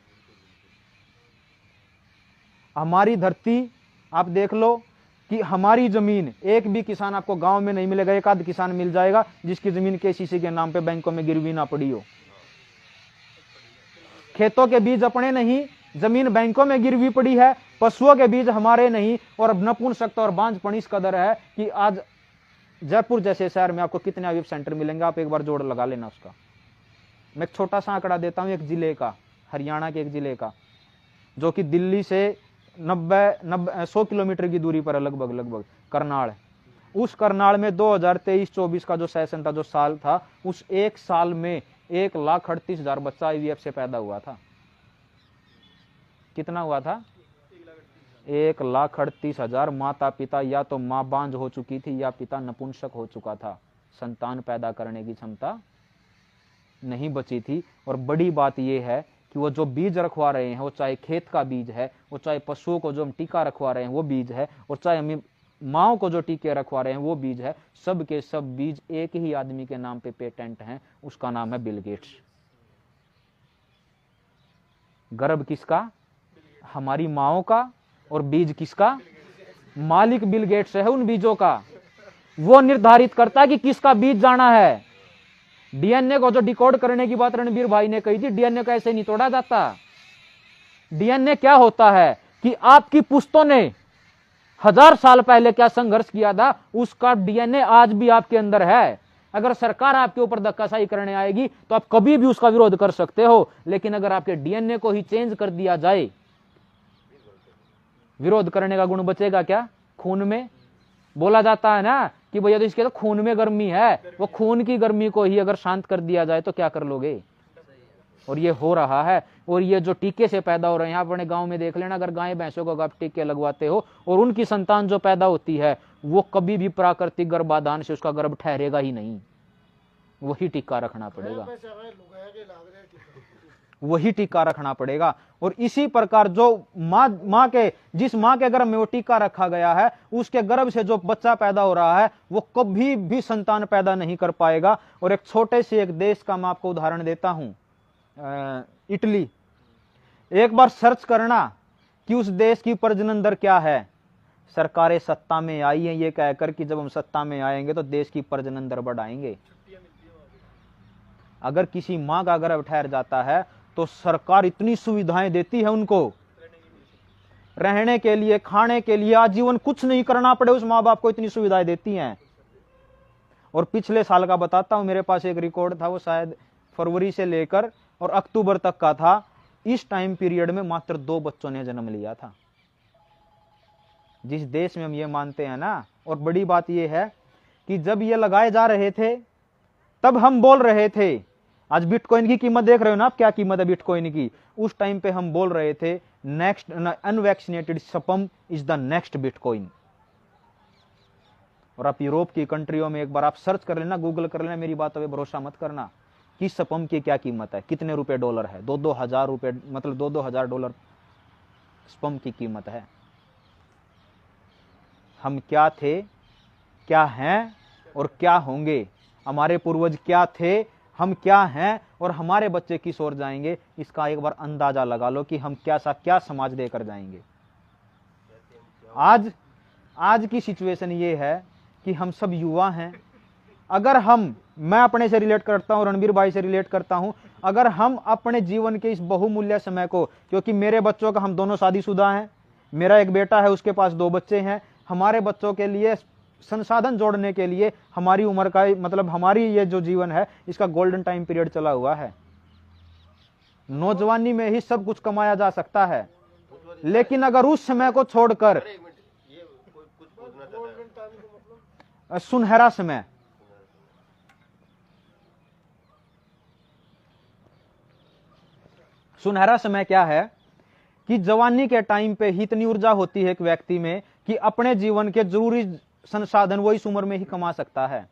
हमारी धरती आप देख लो कि हमारी जमीन, एक भी किसान आपको गांव में नहीं मिलेगा, एक आध किसान मिल जाएगा जिसकी जमीन केसीसी के नाम पे बैंकों में गिरवी ना पड़ी हो। खेतों के बीज अपने नहीं, जमीन बैंकों में गिरवी पड़ी है। पशुओं के बीज हमारे नहीं। और अब नपुंसकता और बांझपन इस कदर है कि आज जयपुर जैसे शहर में आपको कितने आईवीएफ सेंटर मिलेंगे, आप एक बार जोड़ लगा लेना उसका। मैं एक छोटा सा आंकड़ा देता हूं, एक जिले का, हरियाणा के एक जिले का, जो कि दिल्ली से 100 किलोमीटर की दूरी पर है लगभग करनाल। उस करनाल में 2023-24 का जो सेशन था, जो साल था, उस एक साल में 1,38,000 बच्चा आईवीएफ से पैदा हुआ था। कितना हुआ था? 1,38,000। माता पिता, या तो मां बांझ हो चुकी थी या पिता नपुंसक हो चुका था, संतान पैदा करने की क्षमता नहीं बची थी। और बड़ी बात यह है कि वो जो बीज रखवा रहे हैं, वो चाहे खेत का बीज है, वो चाहे पशुओं को जो हम टीका रखवा रहे हैं वो बीज है, और चाहे हम माओ को जो टीके रखवा रहे हैं वो बीज है, सब के सब बीज एक ही आदमी के नाम पे पेटेंट हैं, उसका नाम है बिल गेट्स। गर्भ किसका? हमारी माओ का, और बीज किसका? मालिक बिल गेट्स है उन बीजों का। वो निर्धारित करता है कि किसका बीज जाना है। डीएनए को जो डिकोड करने की बात रणबीर भाई ने कही थी, डीएनए को ऐसे नहीं तोड़ा जाता। डीएनए क्या होता है कि आपकी पुश्तों ने 1000 साल पहले क्या संघर्ष किया था, उसका डीएनए आज भी आपके अंदर है। अगर सरकार आपके ऊपर धक्काशाही करने आएगी तो आप कभी भी उसका विरोध कर सकते हो, लेकिन अगर आपके डीएनए को ही चेंज कर दिया जाए, विरोध करने का गुण बचेगा क्या? खून में बोला जाता है ना कि भैया तो इसके तो खून में गर्मी है, वो खून की गर्मी को ही अगर शांत कर दिया जाए तो क्या कर लोगे? और ये हो रहा है। और ये जो टीके से पैदा हो रहे हैं, अपने गांव में देख लेना, अगर गाय भैंसों को आप टीके लगवाते हो और उनकी संतान जो पैदा होती है वो कभी भी प्राकृतिक गर्भाधान से उसका गर्भ ठहरेगा ही नहीं, वही टीका रखना पड़ेगा, वही टीका रखना पड़ेगा। और इसी प्रकार जो माँ के, जिस माँ के गर्भ में वो टीका रखा गया है, उसके गर्भ से जो बच्चा पैदा हो रहा है वो कभी भी संतान पैदा नहीं कर पाएगा। और एक छोटे से एक देश का मैं आपको उदाहरण देता हूं, इटली। एक बार सर्च करना कि उस देश की प्रजनन दर क्या है। सरकारें सत्ता में आई हैं ये कहकर कि जब हम सत्ता में आएंगे तो देश की प्रजनन दर बढ़ाएंगे। अगर किसी माँ का गर्भ ठहर जाता है तो सरकार इतनी सुविधाएं देती है उनको, रहने के लिए, खाने के लिए, आजीवन कुछ नहीं करना पड़े उस माँ बाप को, इतनी सुविधाएं देती हैं। और पिछले साल का बताता हूं, मेरे पास एक रिकॉर्ड था, वो शायद फरवरी से लेकर और अक्टूबर तक का था। इस टाइम पीरियड में मात्र 2 बच्चों ने जन्म लिया था। जिस देश में हम ये मानते हैं ना। और बड़ी बात ये है कि जब ये लगाए जा रहे थे तब हम बोल रहे थे, आज बिटकॉइन की कीमत देख रहे हो ना आप, क्या कीमत है बिटकॉइन की। उस टाइम पे हम बोल रहे थे next unvaccinated sperm is the next bitcoin. और आप यूरोप की कंट्रियों में एक बार आप सर्च कर लेना, गूगल कर लेना, मेरी बातों पे भरोसा मत करना, कि स्पम की क्या कीमत है, कितने रुपए डॉलर है, 2-2 हजार रुपए, मतलब 2-2 हजार डॉलर स्पम की कीमत है। हम क्या थे, क्या हैं और क्या होंगे, हमारे पूर्वज क्या थे, हम क्या हैं और हमारे बच्चे किस ओर जाएंगे, इसका एक बार अंदाजा लगा लो कि हम क्या समाज देकर जाएंगे। आज की सिचुएशन ये है कि हम सब युवा हैं। अगर मैं अपने से रिलेट करता हूं, रणबीर भाई से रिलेट करता हूं, अगर हम अपने जीवन के इस बहुमूल्य समय को, क्योंकि मेरे बच्चों का, हम दोनों शादीशुदा हैं, मेरा एक बेटा है, उसके पास 2 बच्चे हैं, हमारे बच्चों के लिए संसाधन जोड़ने के लिए हमारी उम्र का, मतलब हमारी ये जो जीवन है इसका गोल्डन टाइम पीरियड चला हुआ है। नौजवानी में ही सब कुछ कमाया जा सकता है, लेकिन अगर उस समय को छोड़कर, सुनहरा समय, सुनहरा समय क्या है कि जवानी के टाइम पे ही इतनी ऊर्जा होती है एक व्यक्ति में कि अपने जीवन के जरूरी संसाधन वो इस उम्र में ही कमा सकता है।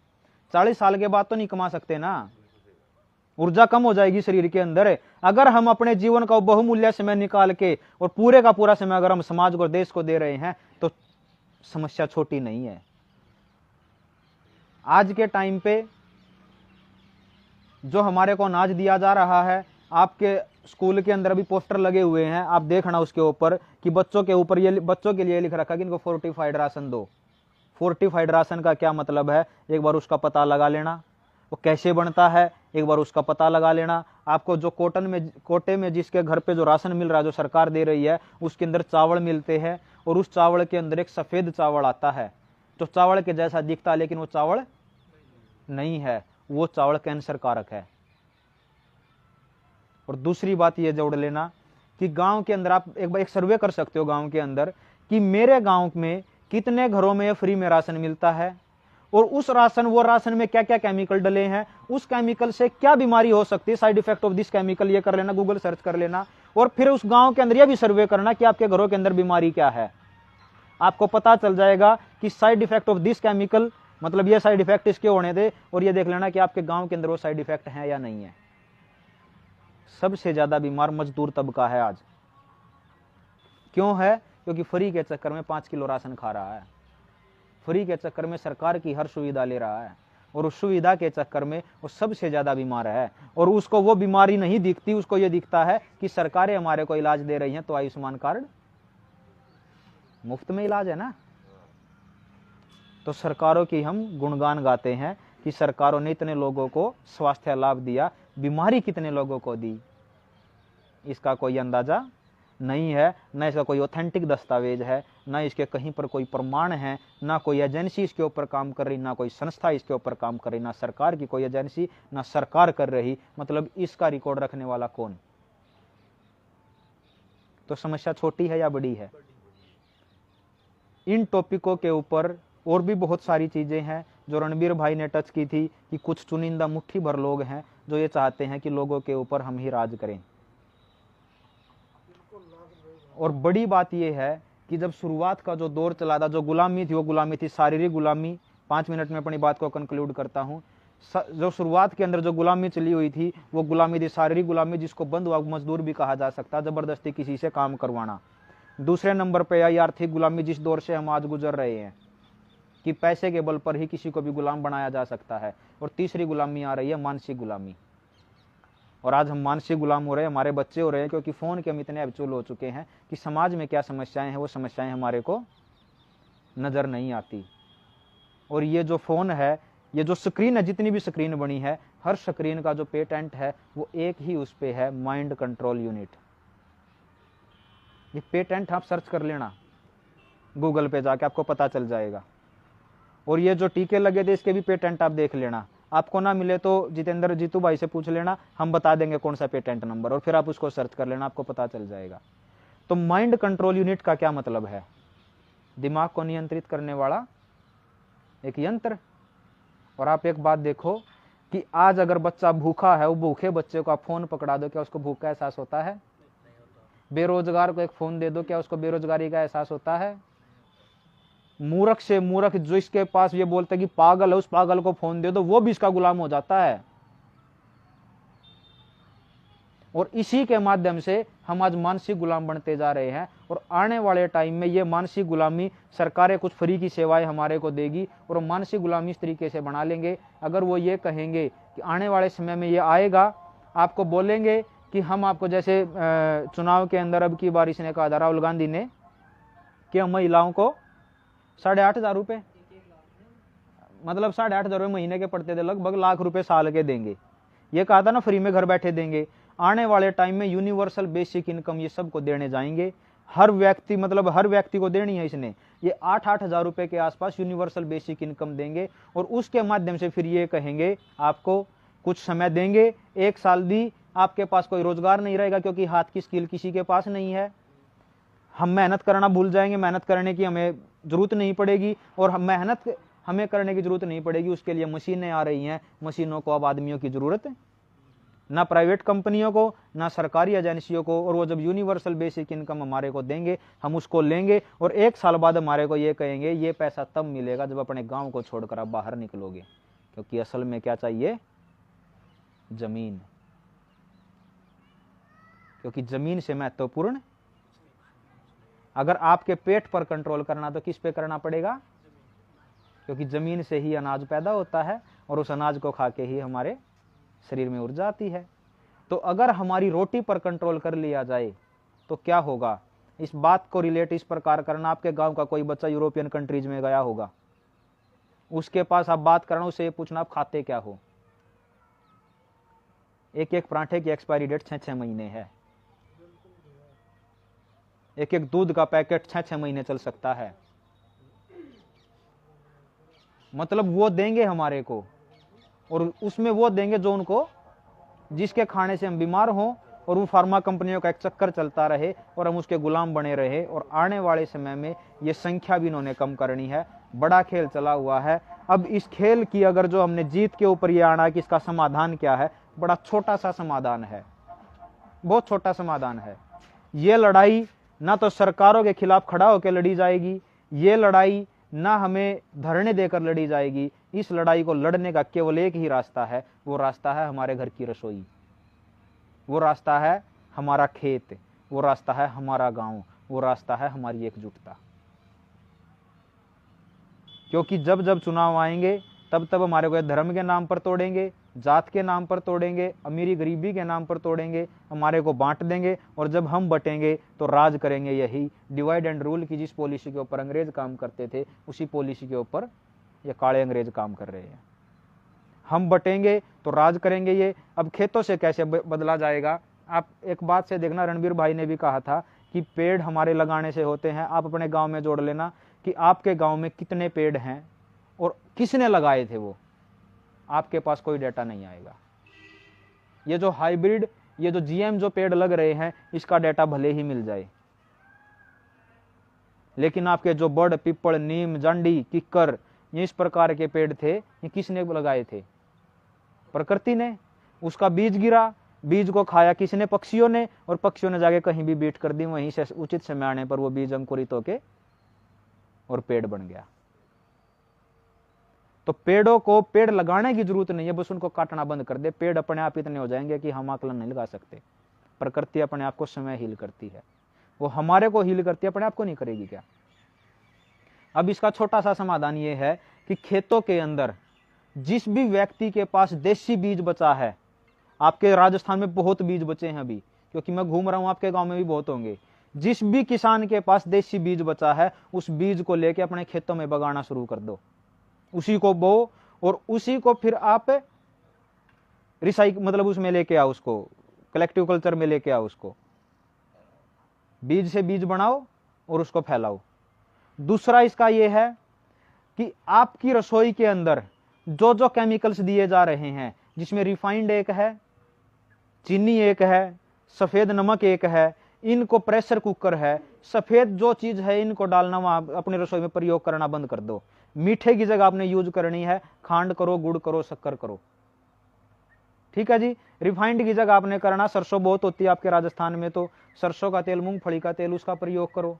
40 साल के बाद तो नहीं कमा सकते ना, ऊर्जा कम हो जाएगी शरीर के अंदर। अगर हम अपने जीवन का बहुमूल्य समय निकाल के और पूरे का पूरा समय अगर हम समाज को, देश को दे रहे हैं तो समस्या छोटी नहीं है। आज के टाइम पे जो हमारे को अनाज दिया जा रहा है, आपके स्कूल के अंदर भी पोस्टर लगे हुए हैं, आप देखना उसके ऊपर कि बच्चों के ऊपर ये, बच्चों के लिए लिख रखा कि इनको फोर्टिफाइड राशन दो। फोर्टिफाइड राशन का क्या मतलब है, एक बार उसका पता लगा लेना, वो कैसे बनता है एक बार उसका पता लगा लेना। आपको जो कोटे में जिसके घर पे जो राशन मिल रहा है, जो सरकार दे रही है, उसके अंदर चावल मिलते हैं और उस चावल के अंदर एक सफेद चावल आता है जो चावल के जैसा दिखता है, लेकिन वो चावल नहीं है, वो चावल कैंसर कारक है। और दूसरी बात ये जोड़ लेना कि गांव के अंदर आप एक सर्वे कर सकते हो गांव के अंदर कि मेरे गांव में कितने घरों में फ्री में राशन मिलता है और उस वो राशन में क्या क्या केमिकल डले हैं, उस केमिकल से क्या बीमारी हो सकती है, side effect of this chemical, ये कर लेना, गूगल सर्च कर लेना। और फिर उस गांव के अंदर यह भी सर्वे करना कि आपके घरों के अंदर बीमारी क्या है। आपको पता चल जाएगा कि side effect of this chemical, मतलब ये साइड इफेक्ट इसके होने थे, और ये देख लेना कि आपके गांव के अंदर वो साइड इफेक्ट है या नहीं है। सबसे ज्यादा बीमार मजदूर तबका है आज। क्यों है? क्योंकि फ्री के चक्कर में 5 किलो राशन खा रहा है, फ्री के चक्कर में सरकार की हर सुविधा ले रहा है। और उस सुविधा के चक्कर में वो सबसे ज्यादा बीमार है। और उसको वो बीमारी नहीं दिखती, उसको ये दिखता है कि सरकारें हमारे को इलाज दे रही हैं, तो आयुष्मान कार्ड मुफ्त में इलाज है ना। तो सरकारों की हम गुणगान गाते हैं कि सरकारों ने इतने लोगों को स्वास्थ्य लाभ दिया, बीमारी कितने लोगों को दी, इसका कोई अंदाजा नहीं है। न इसका कोई ऑथेंटिक दस्तावेज है, न इसके कहीं पर कोई प्रमाण है, ना कोई एजेंसी इसके ऊपर काम कर रही, ना कोई संस्था इसके ऊपर काम कर रही, ना सरकार की कोई एजेंसी, ना सरकार कर रही। मतलब इसका रिकॉर्ड रखने वाला कौन? तो समस्या छोटी है या बड़ी है? इन टॉपिकों के ऊपर और भी बहुत सारी चीजें हैं जो रणबीर भाई ने टच की थी कि कुछ चुनिंदा मुट्ठी भर लोग हैं जो ये चाहते हैं कि लोगों के ऊपर हम ही राज करें। और बड़ी बात यह है कि जब शुरुआत का जो दौर चला था, जो गुलामी थी, वो गुलामी थी शारीरिक गुलामी। 5 मिनट में अपनी बात को कंक्लूड करता हूं। जो शुरुआत के अंदर जो गुलामी चली हुई थी, वो गुलामी थी शारीरिक गुलामी, जिसको बंधुआ मजदूर भी कहा जा सकता, जबरदस्ती किसी से काम करवाना। दूसरे नंबर पे आई आर्थिक गुलामी, जिस दौर से हम आज गुजर रहे हैं कि पैसे के बल पर ही किसी को भी गुलाम बनाया जा सकता है। और तीसरी गुलामी आ रही है मानसिक गुलामी। और आज हम मानसिक गुलाम हो रहे हैं, हमारे बच्चे हो रहे हैं, क्योंकि फोन के हम इतने हैबिचुअल हो चुके हैं कि समाज में क्या समस्याएं हैं वो समस्याएं हमारे को नजर नहीं आती। और ये जो फोन है, ये जो स्क्रीन है, जितनी भी स्क्रीन बनी है, हर स्क्रीन का जो पेटेंट है वो एक ही उस पे है, माइंड कंट्रोल यूनिट। ये पेटेंट आप सर्च कर लेना गूगल पे जाके, आपको पता चल जाएगा। और ये जो टीके लगे थे इसके भी पेटेंट आप देख लेना। आपको ना मिले तो जितेंद्र जीतू भाई से पूछ लेना, हम बता देंगे कौन सा पेटेंट नंबर, और फिर आप उसको सर्च कर लेना, आपको पता चल जाएगा। तो माइंड कंट्रोल यूनिट का क्या मतलब है? दिमाग को नियंत्रित करने वाला एक यंत्र। और आप एक बात देखो कि आज अगर बच्चा भूखा है, वो भूखे बच्चे को आप फोन पकड़ा दो, क्या उसको भूख का एहसास होता है? बेरोजगार को एक फोन दे दो, क्या उसको बेरोजगारी का एहसास होता है? मूर्ख से मूर्ख जो इसके पास ये बोलता है कि पागल है, उस पागल को फोन दे दो, वो भी इसका गुलाम हो जाता है। और इसी के माध्यम से हम आज मानसिक गुलाम बनते जा रहे हैं। और आने वाले टाइम में ये मानसिक गुलामी सरकारें कुछ फ्री की सेवाएं हमारे को देगी, और मानसिक गुलामी इस तरीके से बना लेंगे। अगर वो ये कहेंगे कि आने वाले समय में ये आएगा, आपको बोलेंगे कि हम आपको, जैसे चुनाव के अंदर अब की बार इसने कहा था राहुल गांधी ने कि हम महिलाओं को 8,500 रुपए, मतलब 8,500 रुपए महीने के पड़ते थे, लगभग लाख रुपए साल के देंगे। ये कहा था ना फ्री में घर बैठे देंगे। आने वाले टाइम में यूनिवर्सल बेसिक इनकम ये सबको देने जाएंगे, हर व्यक्ति, मतलब हर व्यक्ति को देनी है इसने। ये 8,000 रुपए के आसपास यूनिवर्सल बेसिक इनकम देंगे। और उसके माध्यम से फिर ये कहेंगे आपको कुछ समय देंगे, 1 साल दी, आपके पास कोई रोजगार नहीं रहेगा क्योंकि हाथ की स्किल किसी के पास नहीं है। हम मेहनत करना भूल जाएंगे, मेहनत करने की हमें जरूरत नहीं पड़ेगी, और मेहनत हमें करने की जरूरत नहीं पड़ेगी, उसके लिए मशीनें आ रही हैं। मशीनों को अब आदमियों की जरूरत है, ना प्राइवेट कंपनियों को, ना सरकारी एजेंसियों को। और वो जब यूनिवर्सल बेसिक इनकम हमारे को देंगे, हम उसको लेंगे, और 1 साल बाद हमारे को ये कहेंगे ये पैसा तब मिलेगा जब अपने गांव को छोड़कर आप बाहर निकलोगे। क्योंकि असल में क्या चाहिए? जमीन। क्योंकि जमीन से महत्वपूर्ण, अगर आपके पेट पर कंट्रोल करना तो किस पे करना पड़ेगा? क्योंकि जमीन से ही अनाज पैदा होता है, और उस अनाज को खा के ही हमारे शरीर में ऊर्जा आती है। तो अगर हमारी रोटी पर कंट्रोल कर लिया जाए तो क्या होगा? इस बात को रिलेट इस प्रकार करना, आपके गांव का कोई बच्चा यूरोपियन कंट्रीज में गया होगा, उसके पास आप बात करना, उससे ये पूछना आप खाते क्या हो। एक एक पराठे की एक्सपायरी डेट 6-6 महीने है, एक एक दूध का पैकेट 6-6 महीने चल सकता है। मतलब वो देंगे हमारे को, और उसमें वो देंगे जो उनको, जिसके खाने से हम बीमार हों, और वो फार्मा कंपनियों का एक चक्कर चलता रहे और हम उसके गुलाम बने रहे। और आने वाले समय में ये संख्या भी इन्होंने कम करनी है। बड़ा खेल चला हुआ है। अब इस खेल की अगर जो हमने जीत के ऊपर ये आना कि इसका समाधान क्या है, बड़ा छोटा सा समाधान है, बहुत छोटा समाधान है। ये लड़ाई ना तो सरकारों के खिलाफ खड़ा होकर लड़ी जाएगी, ये लड़ाई ना हमें धरने देकर लड़ी जाएगी। इस लड़ाई को लड़ने का केवल एक ही रास्ता है, वो रास्ता है हमारे घर की रसोई, वो रास्ता है हमारा खेत, वो रास्ता है हमारा गांव, वो रास्ता है हमारी एकजुटता। क्योंकि जब जब चुनाव आएंगे तब तब हमारे को धर्म के नाम पर तोड़ेंगे, जात के नाम पर तोड़ेंगे, अमीरी गरीबी के नाम पर तोड़ेंगे, हमारे को बांट देंगे, और जब हम बटेंगे तो राज करेंगे। यही डिवाइड एंड रूल की जिस पॉलिसी के ऊपर अंग्रेज काम करते थे, उसी पॉलिसी के ऊपर ये काले अंग्रेज काम कर रहे हैं। हम बटेंगे तो राज करेंगे ये। अब खेतों से कैसे बदला जाएगा? आप एक बात से देखना, रणबीर भाई ने भी कहा था कि पेड़ हमारे लगाने से होते हैं। आप अपने गांव में जोड़ लेना कि आपके गांव में कितने पेड़ हैं और किसने लगाए थे, वो आपके पास कोई डेटा नहीं आएगा। ये जो हाइब्रिड, ये जो जीएम जो पेड़ लग रहे हैं, इसका डेटा भले ही मिल जाए, लेकिन आपके जो बड़, पीपल, नीम, जांडी, किक्कर, ये इस प्रकार के पेड़ थे, ये किसने लगाए थे? प्रकृति ने। उसका बीज गिरा, बीज को खाया किसने? पक्षियों ने, और पक्षियों ने जाके कहीं भी बीट कर दी, वहीं से उचित समय आने पर वो बीज अंकुरित होके और पेड़ बन गया। तो पेड़ों को पेड़ लगाने की जरूरत नहीं है, बस उनको काटना बंद कर दे, पेड़ अपने आप इतने हो जाएंगे कि हम आकलन नहीं लगा सकते। प्रकृति अपने आप को समय हील करती है, वो हमारे को हील करती है, अपने आप को नहीं करेगी क्या? अब इसका छोटा सा समाधान ये है कि खेतों के अंदर जिस भी व्यक्ति के पास देसी बीज बचा है, आपके राजस्थान में बहुत बीज बचे हैं अभी, क्योंकि मैं घूम रहा हूं, आपके गांव में भी बहुत होंगे। जिस भी किसान के पास देसी बीज बचा है, उस बीज को लेके अपने खेतों में बगाना शुरू कर दो, उसी को बो, और उसी को फिर आप मतलब उसमें लेके आओ, उसको कलेक्टिव कल्चर में लेके आओ, उसको बीज से बीज बनाओ और उसको फैलाओ। दूसरा इसका यह है कि आपकी रसोई के अंदर जो जो केमिकल्स दिए जा रहे हैं, जिसमें रिफाइंड एक है, चीनी एक है, सफेद नमक एक है, इनको प्रेशर कुकर है, सफेद जो चीज है इनको डालना वहां अपनी रसोई में प्रयोग करना बंद कर दो। मीठे की जगह आपने यूज करनी है खांड करो, गुड़ करो, शक्कर करो, ठीक है जी। रिफाइंड की जगह आपने करना, सरसों बहुत होती है आपके राजस्थान में, तो सरसों का तेल, मूंगफली का तेल, उसका प्रयोग करो।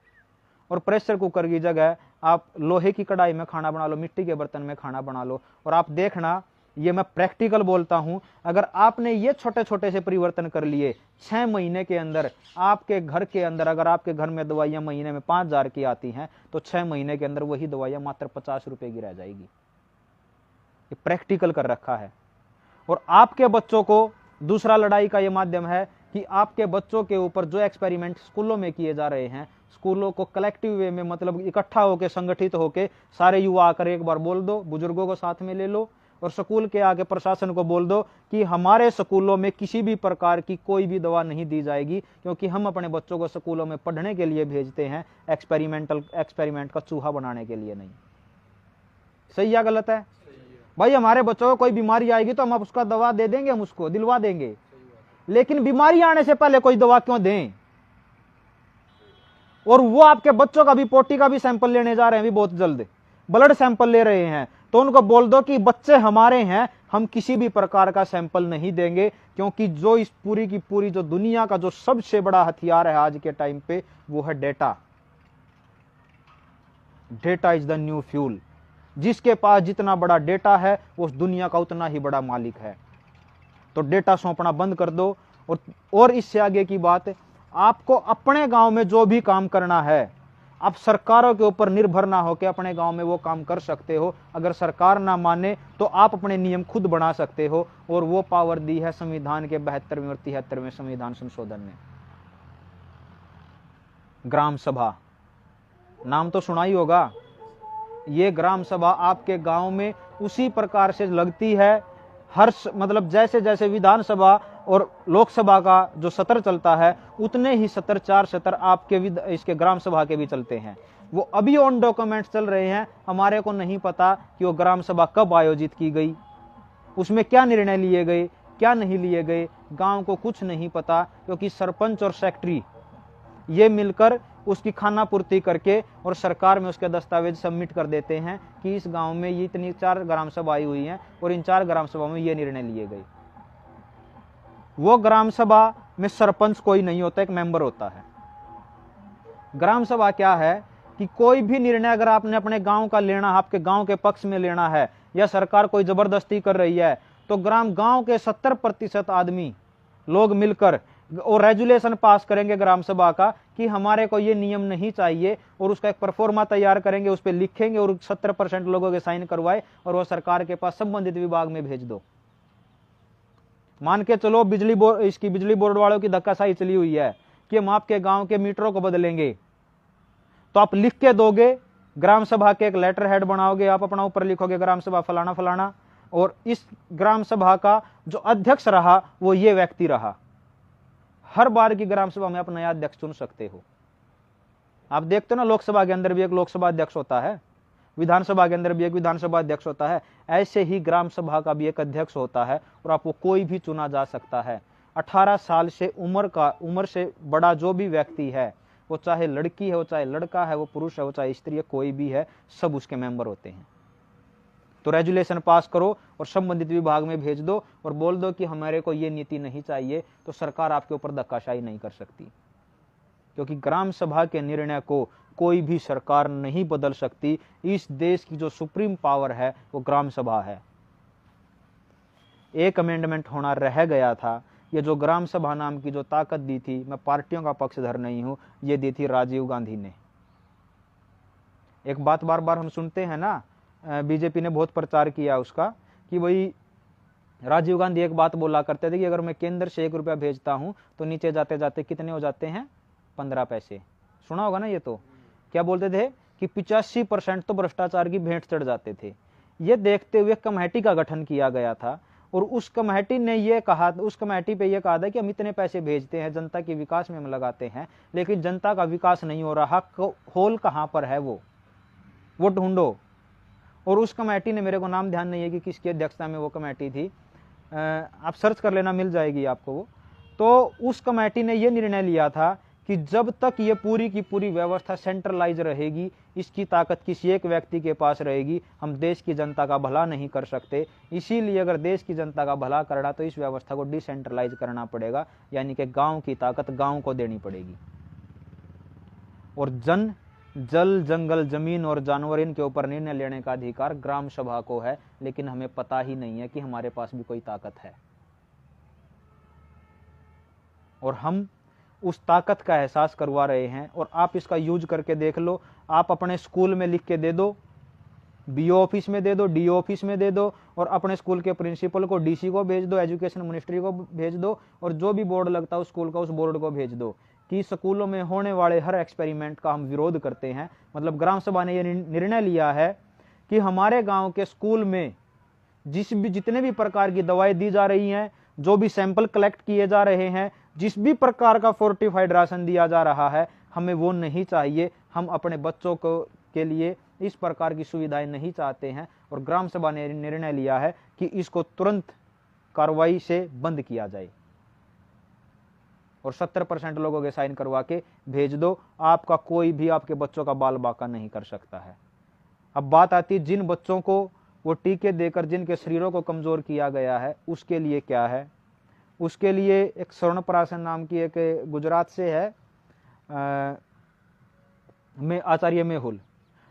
और प्रेशर कुकर की जगह आप लोहे की कढ़ाई में खाना बना लो, मिट्टी के बर्तन में खाना बना लो। और आप देखना, ये मैं प्रैक्टिकल बोलता हूं, अगर आपने ये छोटे छोटे से परिवर्तन कर लिए, 6 महीने के अंदर आपके घर के अंदर, अगर आपके घर में दवाइयां महीने में 5,000 की आती हैं, तो 6 महीने के अंदर वही दवाइयां मात्र 50 रुपए की रह जाएगी। ये प्रैक्टिकल कर रखा है। और आपके बच्चों को दूसरा लड़ाई का ये माध्यम है कि आपके बच्चों के ऊपर जो एक्सपेरिमेंट स्कूलों में किए जा रहे हैं, स्कूलों को कलेक्टिव वे में, मतलब इकट्ठा होकर, संगठित होकर सारे युवा आकर एक बार बोल दो, बुजुर्गों को साथ में ले लो, और स्कूल के आगे प्रशासन को बोल दो कि हमारे स्कूलों में किसी भी प्रकार की कोई भी दवा नहीं दी जाएगी, क्योंकि हम अपने बच्चों को स्कूलों में पढ़ने के लिए भेजते हैं, एक्सपेरिमेंट का चूहा बनाने के लिए नहीं। सही या गलत है भाई? हमारे बच्चों को कोई बीमारी आएगी तो हम उसका दवा दे देंगे, हम उसको दिलवा देंगे, लेकिन बीमारी आने से पहले कोई दवा क्यों दें? और वो आपके बच्चों का भी, पोटी का भी सैंपल लेने जा रहे हैं अभी बहुत जल्द, ब्लड सैंपल ले रहे हैं, तो उनको बोल दो कि बच्चे हमारे हैं, हम किसी भी प्रकार का सैंपल नहीं देंगे, क्योंकि जो इस पूरी की पूरी जो दुनिया का जो सबसे बड़ा हथियार है आज के टाइम पे, वो है data. Data is the new fuel. जिसके पास जितना बड़ा डेटा है, उस दुनिया का उतना ही बड़ा मालिक है। तो डेटा सौंपना बंद कर दो। और इससे आगे की बात, आपको अपने गांव में जो भी काम करना है, आप सरकारों के ऊपर निर्भर ना होकर अपने गांव में वो काम कर सकते हो। अगर सरकार ना माने तो आप अपने नियम खुद बना सकते हो, और वो पावर दी है संविधान के 72वें और 73वें संविधान संशोधन ने। ग्राम सभा, नाम तो सुना ही होगा। ये ग्राम सभा आपके गांव में उसी प्रकार से लगती है, हर मतलब जैसे जैसे विधानसभा और लोकसभा का जो सत्र चलता है, उतने ही सत्र, 4 सत्र आपके इसके ग्राम सभा के भी चलते हैं। वो अभी ऑन डॉक्यूमेंट चल रहे हैं, हमारे को नहीं पता कि वो ग्राम सभा कब आयोजित की गई, उसमें क्या निर्णय लिए गए, क्या नहीं लिए गए, गांव को कुछ नहीं पता, क्योंकि सरपंच और सेक्रेटरी ये मिलकर उसकी खाना पूर्ति करके और सरकार में उसके दस्तावेज सबमिट कर देते हैं कि इस गांव में ये इतनी 4 ग्राम सभा आई हुई हैं और इन 4 ग्राम सभा में ये निर्णय लिए गए। वो ग्राम सभा में सरपंच कोई नहीं होता, एक मेंबर होता है। ग्राम सभा क्या है कि कोई भी निर्णय अगर आपने अपने गांव का लेना, आपके गांव के पक्ष में लेना है, या सरकार कोई जबरदस्ती कर रही है, तो गांव के 70% आदमी लोग मिलकर और रेजुलेशन पास करेंगे ग्राम सभा का कि हमारे को ये नियम नहीं चाहिए, और उसका एक परफॉर्मा तैयार करेंगे, उस पर लिखेंगे और 70% लोगों के साइन करवाए और वो सरकार के पास संबंधित विभाग में भेज दो। मान के चलो बिजली बोर्ड वालों की धक्काशाही चली हुई है कि हम आपके गांव के मीटरों को बदलेंगे, तो आप लिख के दोगे, ग्राम सभा के एक लेटर हेड बनाओगे, आप अपना ऊपर लिखोगे ग्राम सभा फलाना फलाना, और इस ग्राम सभा का जो अध्यक्ष रहा वो ये व्यक्ति रहा। हर बार की ग्राम सभा में आप नया अध्यक्ष चुन सकते हो। आप देखते हो ना, लोकसभा के अंदर भी एक लोकसभा अध्यक्ष होता है, विधानसभा के अंदर भी एक विधानसभा अध्यक्ष होता है, ऐसे ही ग्राम सभा का भी एक अध्यक्ष होता है, और आपको कोई भी चुना जा सकता है। 18 साल से उम्र से बड़ा जो भी व्यक्ति है, वो चाहे लड़की है, वो चाहे लड़का है, वो पुरुष है, वो चाहे स्त्री है, कोई भी है, सब उसके मेंबर होते हैं। तो रेजुलेशन पास करो और संबंधित विभाग में भेज दो और बोल दो कि हमारे को ये नीति नहीं चाहिए, तो सरकार आपके ऊपर धक्काशाही नहीं कर सकती, क्योंकि ग्राम सभा के निर्णय को कोई भी सरकार नहीं बदल सकती। इस देश की जो सुप्रीम पावर है वो ग्राम सभा है। एक अमेंडमेंट होना रह गया था, ये जो ग्राम सभा नाम की जो ताकत दी थी, मैं पार्टियों का पक्षधर नहीं हूं, ये दी थी राजीव गांधी ने। एक बात बार बार हम सुनते हैं ना, बीजेपी ने बहुत प्रचार किया उसका, कि भाई राजीव गांधी एक बात बोला करते थे कि अगर मैं केंद्र से 1 रुपया भेजता हूं तो नीचे जाते जाते कितने हो जाते हैं, 15 पैसे। सुना होगा ना ये। तो क्या बोलते थे कि 85% तो भ्रष्टाचार की भेंट चढ़ जाते थे। ये देखते हुए कमेटी का गठन किया गया था, और उस कमेटी ने ये कहा, उस कमेटी पे ये कहा था कि हम इतने पैसे भेजते हैं, जनता के विकास में हम लगाते हैं, लेकिन जनता का विकास नहीं हो रहा, होल कहां पर है वो ढूंढो। और उस कमेटी ने, मेरे को नाम ध्यान नहीं है कि किसकी अध्यक्षता में वो कमेटी थी, आप सर्च कर लेना, मिल जाएगी आपको वो। तो उस कमेटी ने ये निर्णय लिया था कि जब तक ये पूरी की पूरी व्यवस्था सेंट्रलाइज रहेगी, इसकी ताकत किसी एक व्यक्ति के पास रहेगी, हम देश की जनता का भला नहीं कर सकते। इसीलिए अगर देश की जनता का भला करना तो इस व्यवस्था को डिसेंट्रलाइज करना पड़ेगा, यानी कि गांव की ताकत गांव को देनी पड़ेगी। और जल जंगल जमीन और जानवर, इनके ऊपर निर्णय लेने का अधिकार ग्राम सभा को है, लेकिन हमें पता ही नहीं है कि हमारे पास भी कोई ताकत है। और हम उस ताकत का एहसास करवा रहे हैं, और आप इसका यूज करके देख लो। आप अपने स्कूल में लिख के दे दो, बीओ ऑफिस में दे दो, डीओ ऑफिस में दे दो, और अपने स्कूल के प्रिंसिपल को, डीसी को भेज दो, एजुकेशन मिनिस्ट्री को भेज दो, और जो भी बोर्ड लगता है उस स्कूल का, उस बोर्ड को भेज दो कि स्कूलों में होने वाले हर एक्सपेरिमेंट का हम विरोध करते हैं। मतलब ग्राम सभा ने यह निर्णय लिया है कि हमारे गांव के स्कूल में जितने भी प्रकार की दवाएं दी जा रही हैं, जो भी सैंपल कलेक्ट किए जा रहे हैं, जिस भी प्रकार का फोर्टिफाइड राशन दिया जा रहा है, हमें वो नहीं चाहिए। हम अपने बच्चों को के लिए इस प्रकार की सुविधाएं नहीं चाहते हैं। और ग्राम सभा ने निर्णय लिया है कि इसको तुरंत कार्रवाई से बंद किया जाए, और 70% लोगों के साइन करवा के भेज दो। आपका कोई भी आपके बच्चों का बाल बाका नहीं कर सकता है। अब बात आती है जिन बच्चों को वो टीके देकर जिनके शरीरों को कमजोर किया गया है, उसके लिए क्या है। उसके लिए एक स्वर्णप्राशन नाम की एक गुजरात से है आचार्य मेहुल,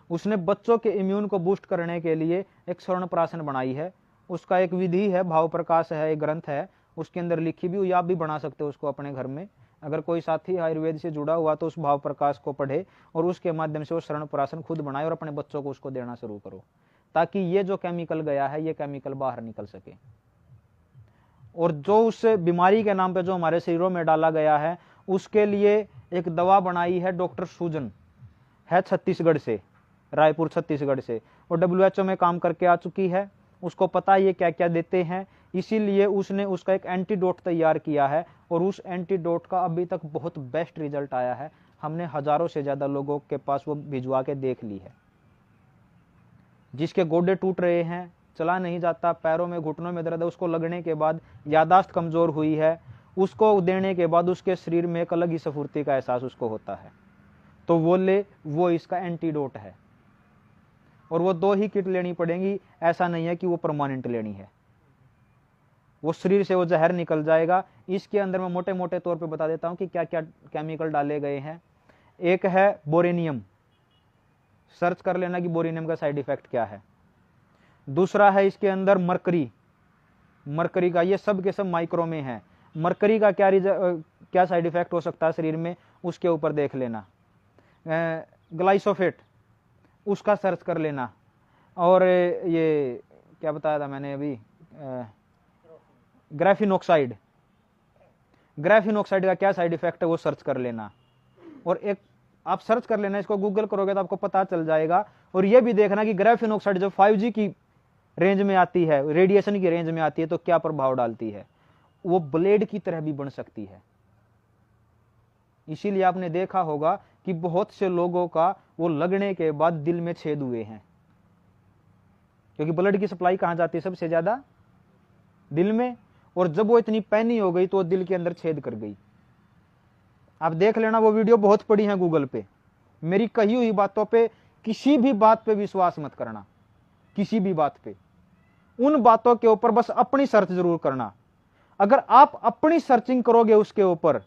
उसने बच्चों के इम्यून को बूस्ट करने के लिए एक स्वर्णप्राशन बनाई है। उसका एक विधि है, भाव प्रकाश है, एक ग्रंथ है, उसके अंदर लिखी भी हुई। आप भी बना सकते हो उसको अपने घर में। अगर कोई साथी आयुर्वेद से जुड़ा हुआ तो उस भाव प्रकाश को पढ़े और उसके माध्यम से वो स्वर्णप्राशन खुद बनाए और अपने बच्चों को उसको देना शुरू करो, ताकि ये जो केमिकल गया है ये केमिकल बाहर निकल सके। और जो उस बीमारी के नाम पे जो हमारे शरीरों में डाला गया है, उसके लिए एक दवा बनाई है डॉक्टर सूजन, है छत्तीसगढ़ से, रायपुर छत्तीसगढ़ से। वो WHO में काम करके आ चुकी है, उसको पता है ये क्या क्या देते हैं, इसीलिए उसने उसका एक एंटीडोट तैयार किया है। और उस एंटीडोट का अभी तक बहुत बेस्ट रिजल्ट आया है। हमने हजारों से ज्यादा लोगों के पास वो भिजवा के देख ली है। जिसके गोडे टूट रहे हैं, चला नहीं जाता, पैरों में घुटनों में दर्द है, उसको लगने के बाद यादाश्त कमजोर हुई है, उसको देने के बाद उसके शरीर में एक अलग ही स्फूर्ति का एहसास उसको होता है, तो वो इसका एंटीडोट है। और वो 2 ही किट लेनी पड़ेंगी, ऐसा नहीं है कि वो परमानेंट लेनी है। वो शरीर से वो जहर निकल जाएगा। इसके अंदर मैं मोटे मोटे तौर पे बता देता हूं कि क्या क्या केमिकल डाले गए हैं। एक है बोरेनियम, सर्च कर लेना कि बोरेनियम का साइड इफेक्ट क्या है। दूसरा है इसके अंदर मरकरी का, ये सब के सब माइक्रो में है। मरकरी का क्या साइड इफेक्ट हो सकता है शरीर में, उसके ऊपर देख लेना। ग्लाइसोफेट, उसका सर्च कर लेना। और ये क्या बताया था मैंने अभी, ग्राफीन ऑक्साइड का क्या साइड इफेक्ट है वो सर्च कर लेना। और एक आप सर्च कर लेना, इसको गूगल करोगे तो आपको पता चल जाएगा। और ये भी देखना कि ग्राफीन ऑक्साइड जब 5G की रेंज में आती है, रेडिएशन की रेंज में आती है, तो क्या प्रभाव डालती है। वो ब्लेड की तरह भी बन सकती है। इसीलिए आपने देखा होगा कि बहुत से लोगों का वो लगने के बाद दिल में छेद हुए हैं, क्योंकि ब्लड की सप्लाई कहां जाती है सबसे ज्यादा, दिल में। और जब वो इतनी पैनी हो गई तो वो दिल के अंदर छेद कर गई। आप देख लेना, वो वीडियो बहुत पड़ी है गूगल पे। मेरी कही हुई बातों पे, किसी भी बात पे विश्वास मत करना, किसी भी बात पे। उन बातों के ऊपर बस अपनी सर्च जरूर करना। अगर आप अपनी सर्चिंग करोगे उसके ऊपर,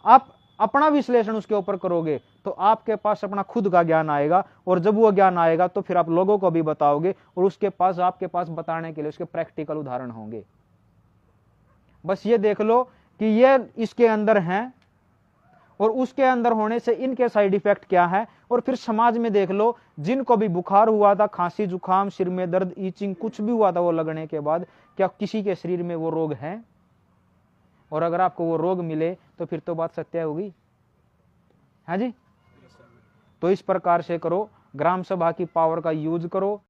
आप अपना विश्लेषण उसके ऊपर करोगे, तो आपके पास अपना खुद का ज्ञान आएगा। और जब वो ज्ञान आएगा तो फिर आप लोगों को भी बताओगे, और आपके पास बताने के लिए उसके प्रैक्टिकल उदाहरण होंगे। बस ये देख लो कि ये इसके अंदर हैं, और उसके अंदर होने से इनके साइड इफेक्ट क्या है। और फिर समाज में देख लो, जिनको भी बुखार हुआ था, खांसी जुकाम, सिर में दर्द, ईचिंग, कुछ भी हुआ था वो लगने के बाद, क्या किसी के शरीर में वो रोग है? और अगर आपको वो रोग मिले तो फिर तो बात सत्य होगी, है जी। तो इस प्रकार से करो, ग्राम सभा की पावर का यूज करो।